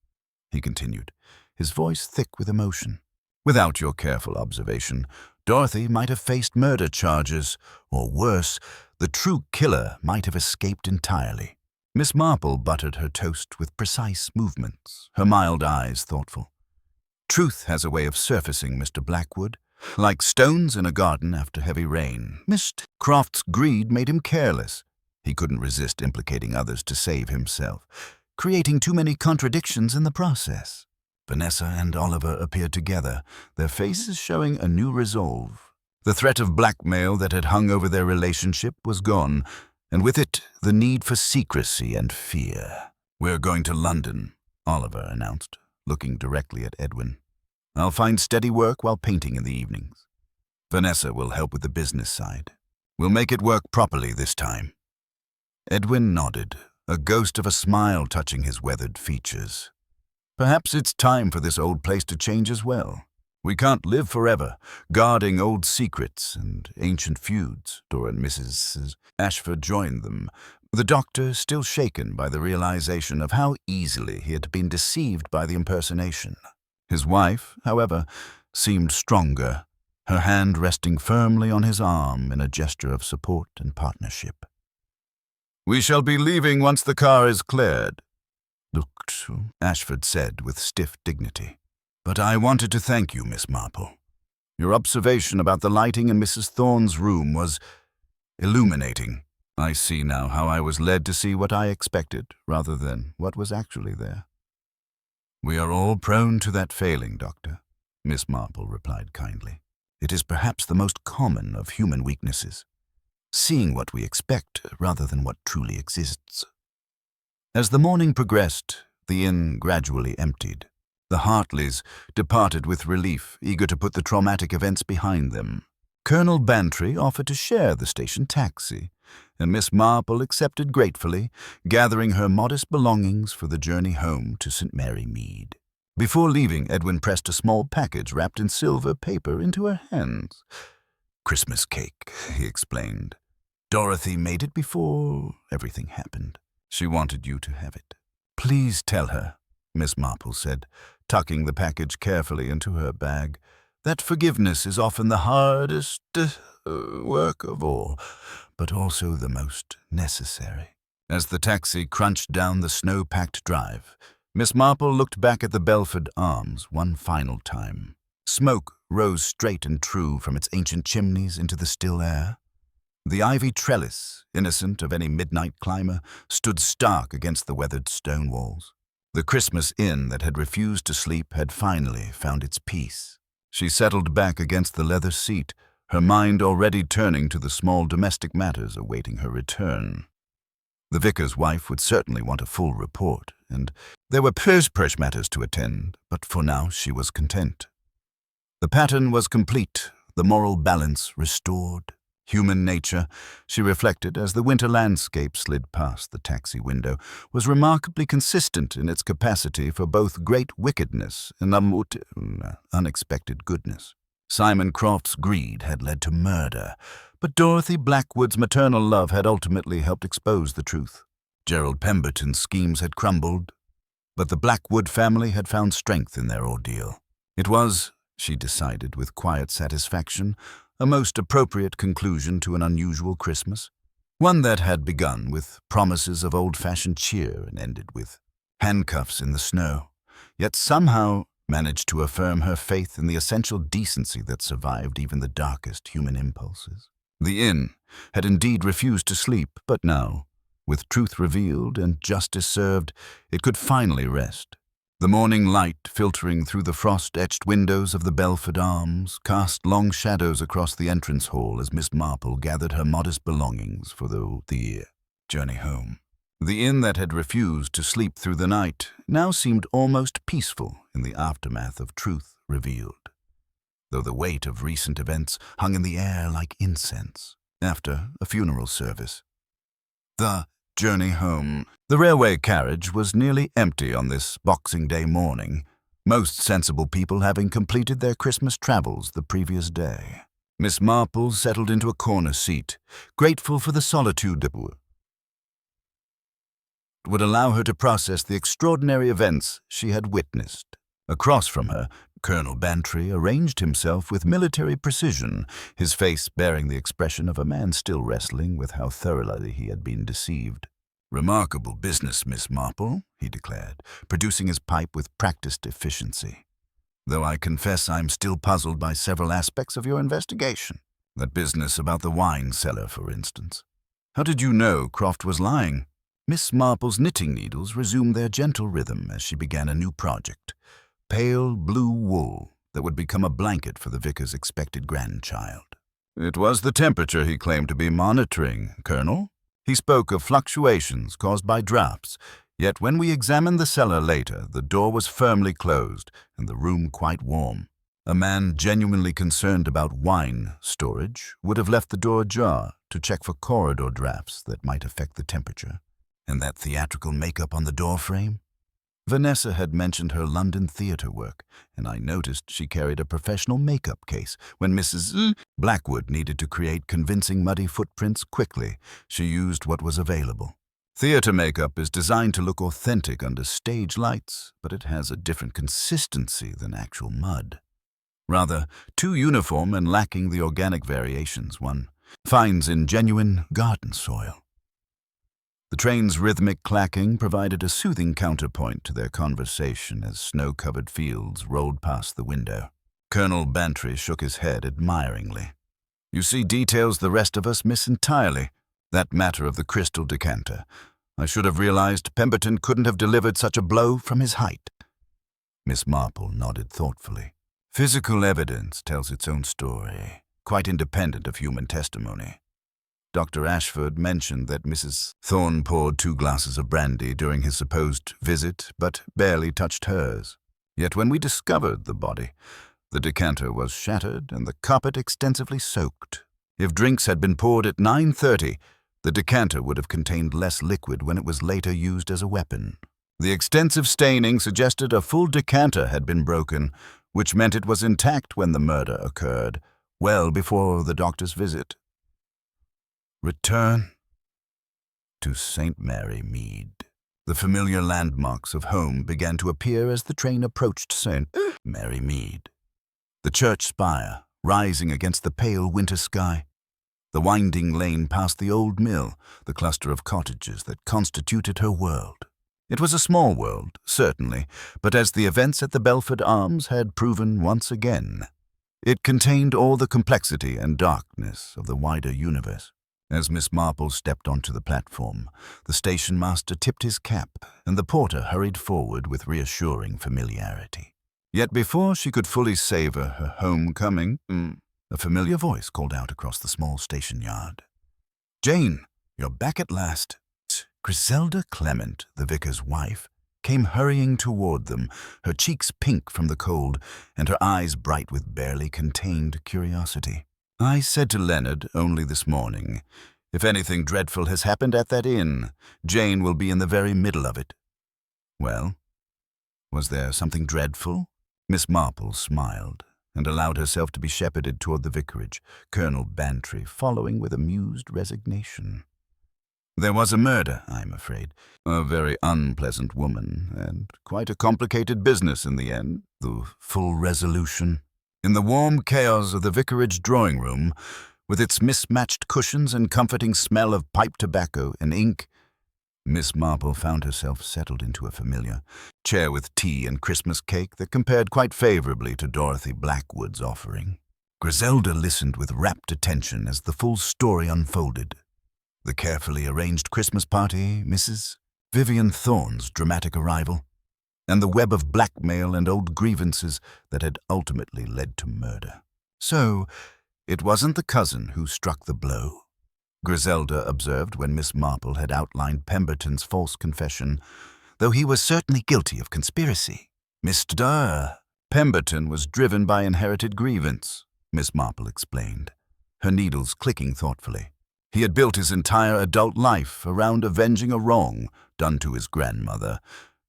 he continued, his voice thick with emotion. "Without your careful observation, Dorothy might have faced murder charges, or worse, the true killer might have escaped entirely." Miss Marple buttered her toast with precise movements, her mild eyes thoughtful. "Truth has a way of surfacing, Mr. Blackwood, like stones in a garden after heavy rain. Mr. Croft's greed made him careless. He couldn't resist implicating others to save himself, creating too many contradictions in the process." Vanessa and Oliver appeared together, their faces showing a new resolve. The threat of blackmail that had hung over their relationship was gone, and with it, the need for secrecy and fear. "We're going to London," Oliver announced, looking directly at Edwin. "I'll find steady work while painting in the evenings. Vanessa will help with the business side. We'll make it work properly this time." Edwin nodded, a ghost of a smile touching his weathered features. Perhaps it's time for this old place to change as well. We can't live forever, guarding old secrets and ancient feuds. Dora and Mrs. Ashford joined them, the doctor still shaken by the realization of how easily he had been deceived by the impersonation. His wife, however, seemed stronger, her hand resting firmly on his arm in a gesture of support and partnership. "We shall be leaving once the car is cleared," Ashford said with stiff dignity. "But I wanted to thank you, Miss Marple. Your observation about the lighting in Mrs. Thorne's room was illuminating. I see now how I was led to see what I expected rather than what was actually there." "We are all prone to that failing, Doctor," Miss Marple replied kindly. "It is perhaps the most common of human weaknesses, seeing what we expect rather than what truly exists." As the morning progressed, the inn gradually emptied. The Hartleys departed with relief, eager to put the traumatic events behind them. Colonel Bantry offered to share the station taxi, and Miss Marple accepted gratefully, gathering her modest belongings for the journey home to St. Mary Mead. Before leaving, Edwin pressed a small package wrapped in silver paper into her hands. "Christmas cake," he explained. "Dorothy made it before everything happened. She wanted you to have it." "Please tell her," Miss Marple said, tucking the package carefully into her bag, "that forgiveness is often the hardest work of all, but also the most necessary." As the taxi crunched down the snow-packed drive, Miss Marple looked back at the Belford Arms one final time. Smoke rose straight and true from its ancient chimneys into the still air. The ivy trellis, innocent of any midnight climber, stood stark against the weathered stone walls. The Christmas inn that had refused to sleep had finally found its peace. She settled back against the leather seat, her mind already turning to the small domestic matters awaiting her return. The vicar's wife would certainly want a full report, and there were purse matters to attend, but for now she was content. The pattern was complete, the moral balance restored. Human nature, she reflected as the winter landscape slid past the taxi window, was remarkably consistent in its capacity for both great wickedness and unexpected goodness. Simon Croft's greed had led to murder, but Dorothy Blackwood's maternal love had ultimately helped expose the truth. Gerald Pemberton's schemes had crumbled, but the Blackwood family had found strength in their ordeal. It was, she decided with quiet satisfaction, a most appropriate conclusion to an unusual Christmas, one that had begun with promises of old-fashioned cheer and ended with handcuffs in the snow, yet somehow managed to affirm her faith in the essential decency that survived even the darkest human impulses. The inn had indeed refused to sleep, but now, with truth revealed and justice served, it could finally rest. The morning light, filtering through the frost-etched windows of the Belford Arms, cast long shadows across the entrance hall as Miss Marple gathered her modest belongings for the journey home. The inn that had refused to sleep through the night now seemed almost peaceful in the aftermath of truth revealed, though the weight of recent events hung in the air like incense after a funeral service. The journey home. The railway carriage was nearly empty on this Boxing Day morning, most sensible people having completed their Christmas travels the previous day. Miss Marple settled into a corner seat, grateful for the solitude that would allow her to process the extraordinary events she had witnessed. Across from her, Colonel Bantry arranged himself with military precision, his face bearing the expression of a man still wrestling with how thoroughly he had been deceived. "Remarkable business, Miss Marple," he declared, producing his pipe with practiced efficiency. "Though I confess I'm still puzzled by several aspects of your investigation. That business about the wine cellar, for instance. How did you know Croft was lying?" Miss Marple's knitting needles resumed their gentle rhythm as she began a new project. Pale blue wool that would become a blanket for the vicar's expected grandchild. "It was the temperature he claimed to be monitoring, Colonel. He spoke of fluctuations caused by drafts, yet when we examined the cellar later, the door was firmly closed and the room quite warm. A man genuinely concerned about wine storage would have left the door ajar to check for corridor drafts that might affect the temperature. And that theatrical makeup on the doorframe? Vanessa had mentioned her London theatre work, and I noticed she carried a professional makeup case. When Mrs. Blackwood needed to create convincing muddy footprints quickly, she used what was available. Theatre makeup is designed to look authentic under stage lights, but it has a different consistency than actual mud. Rather, too uniform and lacking the organic variations one finds in genuine garden soil. The train's rhythmic clacking provided a soothing counterpoint to their conversation as snow-covered fields rolled past the window. Colonel Bantry shook his head admiringly. "You see details the rest of us miss entirely. That matter of the crystal decanter. I should have realized Pemberton couldn't have delivered such a blow from his height." Miss Marple nodded thoughtfully. "Physical evidence tells its own story, quite independent of human testimony. Dr. Ashford mentioned that Mrs. Thorne poured 2 glasses of brandy during his supposed visit, but barely touched hers. Yet when we discovered the body, the decanter was shattered and the carpet extensively soaked. If drinks had been poured at 9:30, the decanter would have contained less liquid when it was later used as a weapon. The extensive staining suggested a full decanter had been broken, which meant it was intact when the murder occurred, well before the doctor's visit. Return to St. Mary Mead. The familiar landmarks of home began to appear as the train approached St. Mary Mead. The church spire, rising against the pale winter sky. The winding lane past the old mill, the cluster of cottages that constituted her world. It was a small world, certainly, but as the events at the Belford Arms had proven once again, it contained all the complexity and darkness of the wider universe. As Miss Marple stepped onto the platform, the station master tipped his cap, and the porter hurried forward with reassuring familiarity. Yet before she could fully savor her homecoming, a familiar voice called out across the small station yard. "Jane, you're back at last." Griselda Clement, the vicar's wife, came hurrying toward them, her cheeks pink from the cold and her eyes bright with barely contained curiosity. "I said to Leonard only this morning, if anything dreadful has happened at that inn, Jane will be in the very middle of it." "Well, was there something dreadful?" Miss Marple smiled and allowed herself to be shepherded toward the vicarage, Colonel Bantry following with amused resignation. "There was a murder, I'm afraid. A very unpleasant woman, and quite a complicated business in the end, the full resolution. In the warm chaos of the vicarage drawing-room, with its mismatched cushions and comforting smell of pipe tobacco and ink, Miss Marple found herself settled into a familiar chair with tea and Christmas cake that compared quite favorably to Dorothy Blackwood's offering. Griselda listened with rapt attention as the full story unfolded. The carefully arranged Christmas party, Mrs. Vivian Thorne's dramatic arrival, and the web of blackmail and old grievances that had ultimately led to murder. So, it wasn't the cousin who struck the blow, Griselda observed when Miss Marple had outlined Pemberton's false confession, though he was certainly guilty of conspiracy. Mr. Pemberton was driven by inherited grievance, Miss Marple explained, her needles clicking thoughtfully. He had built his entire adult life around avenging a wrong done to his grandmother,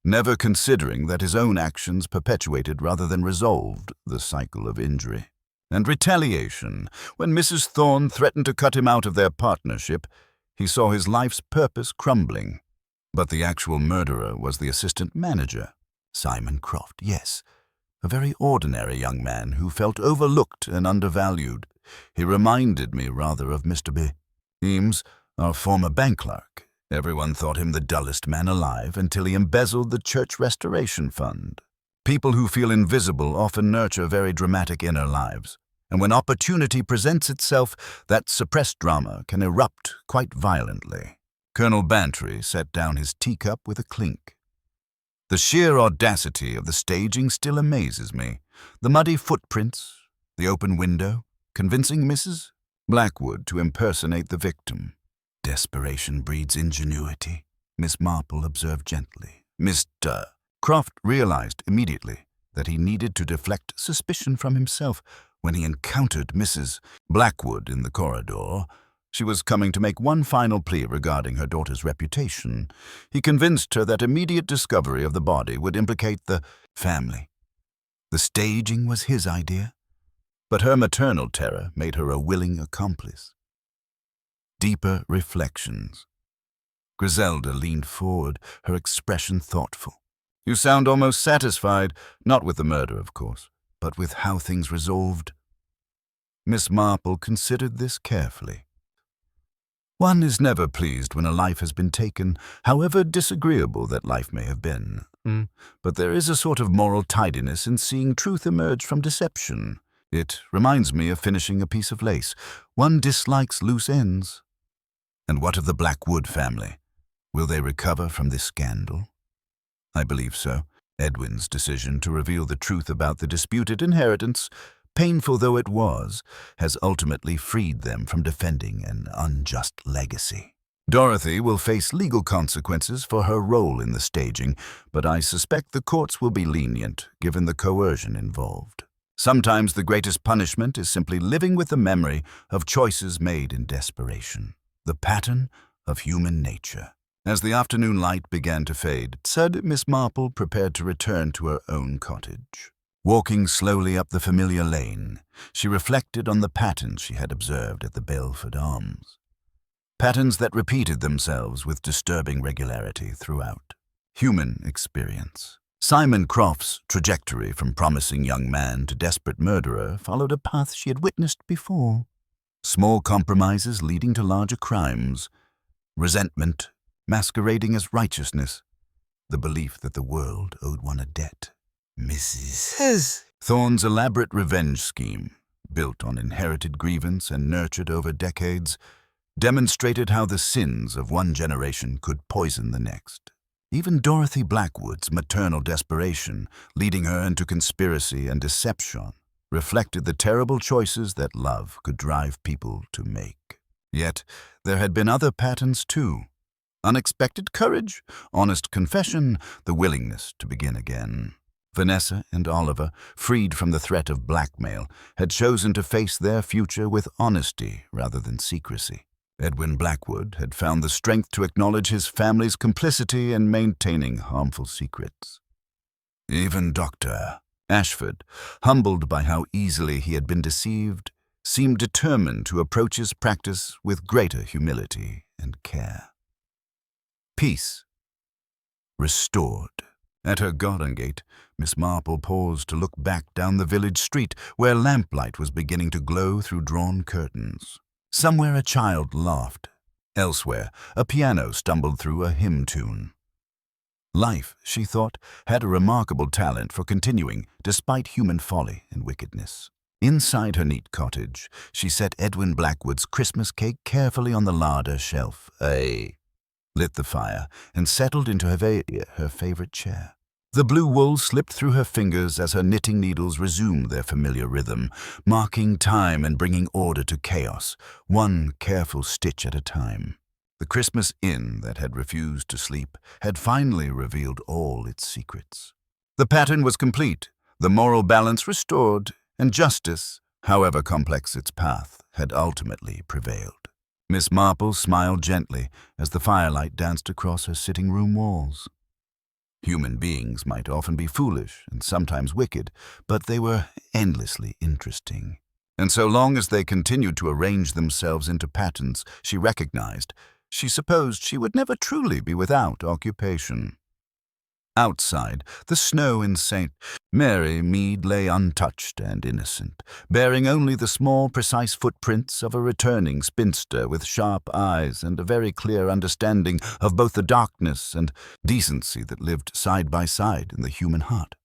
never considering that his own actions perpetuated rather than resolved the cycle of injury. And retaliation. When Mrs. Thorne threatened to cut him out of their partnership, he saw his life's purpose crumbling. But the actual murderer was the assistant manager, Simon Croft, yes, a very ordinary young man who felt overlooked and undervalued. He reminded me rather of Mr. B. Eames, our former bank clerk. Everyone thought him the dullest man alive until he embezzled the church restoration fund. People who feel invisible often nurture very dramatic inner lives, and when opportunity presents itself, that suppressed drama can erupt quite violently. Colonel Bantry set down his teacup with a clink. The sheer audacity of the staging still amazes me. The muddy footprints, the open window, convincing Mrs. Blackwood to impersonate the victim. Desperation breeds ingenuity, Miss Marple observed gently. Mr. Croft realized immediately that he needed to deflect suspicion from himself when he encountered Mrs. Blackwood in the corridor. She was coming to make one final plea regarding her daughter's reputation. He convinced her that immediate discovery of the body would implicate the family. The staging was his idea, but her maternal terror made her a willing accomplice. Deeper reflections. Griselda leaned forward, her expression thoughtful. "You sound almost satisfied, not with the murder, of course, but with how things resolved." Miss Marple considered this carefully. One is never pleased when a life has been taken, however disagreeable that life may have been. But there is a sort of moral tidiness in seeing truth emerge from deception. It reminds me of finishing a piece of lace. One dislikes loose ends. And what of the Blackwood family? Will they recover from this scandal? I believe so. Edwin's decision to reveal the truth about the disputed inheritance, painful though it was, has ultimately freed them from defending an unjust legacy. Dorothy will face legal consequences for her role in the staging, but I suspect the courts will be lenient, given the coercion involved. Sometimes the greatest punishment is simply living with the memory of choices made in desperation, the pattern of human nature. As the afternoon light began to fade, Miss Marple prepared to return to her own cottage. Walking slowly up the familiar lane, she reflected on the patterns she had observed at the Belford Arms. Patterns that repeated themselves with disturbing regularity throughout human experience. Simon Croft's trajectory from promising young man to desperate murderer followed a path she had witnessed before. Small compromises leading to larger crimes, resentment masquerading as righteousness, the belief that the world owed one a debt. Mrs. Thorne's elaborate revenge scheme, built on inherited grievance and nurtured over decades, demonstrated how the sins of one generation could poison the next. Even Dorothy Blackwood's maternal desperation, leading her into conspiracy and deception, reflected the terrible choices that love could drive people to make. Yet, there had been other patterns too. Unexpected courage, honest confession, the willingness to begin again. Vanessa and Oliver, freed from the threat of blackmail, had chosen to face their future with honesty rather than secrecy. Edwin Blackwood had found the strength to acknowledge his family's complicity in maintaining harmful secrets. Even Dr. Ashford, humbled by how easily he had been deceived, seemed determined to approach his practice with greater humility and care. Peace restored. At her garden gate, Miss Marple paused to look back down the village street where lamplight was beginning to glow through drawn curtains. Somewhere a child laughed. Elsewhere, a piano stumbled through a hymn tune. Life, she thought, had a remarkable talent for continuing despite human folly and wickedness. Inside her neat cottage, she set Edwin Blackwood's Christmas cake carefully on the larder shelf, lit the fire, and settled into her favorite chair. The blue wool slipped through her fingers as her knitting needles resumed their familiar rhythm, marking time and bringing order to chaos, one careful stitch at a time. The Christmas inn that had refused to sleep had finally revealed all its secrets. The pattern was complete, the moral balance restored, and justice, however complex its path, had ultimately prevailed. Miss Marple smiled gently as the firelight danced across her sitting-room walls. Human beings might often be foolish and sometimes wicked, but they were endlessly interesting. And so long as they continued to arrange themselves into patterns she recognized, she supposed she would never truly be without occupation. Outside, the snow in St. Mary Mead lay untouched and innocent, bearing only the small, precise footprints of a returning spinster with sharp eyes and a very clear understanding of both the darkness and decency that lived side by side in the human heart.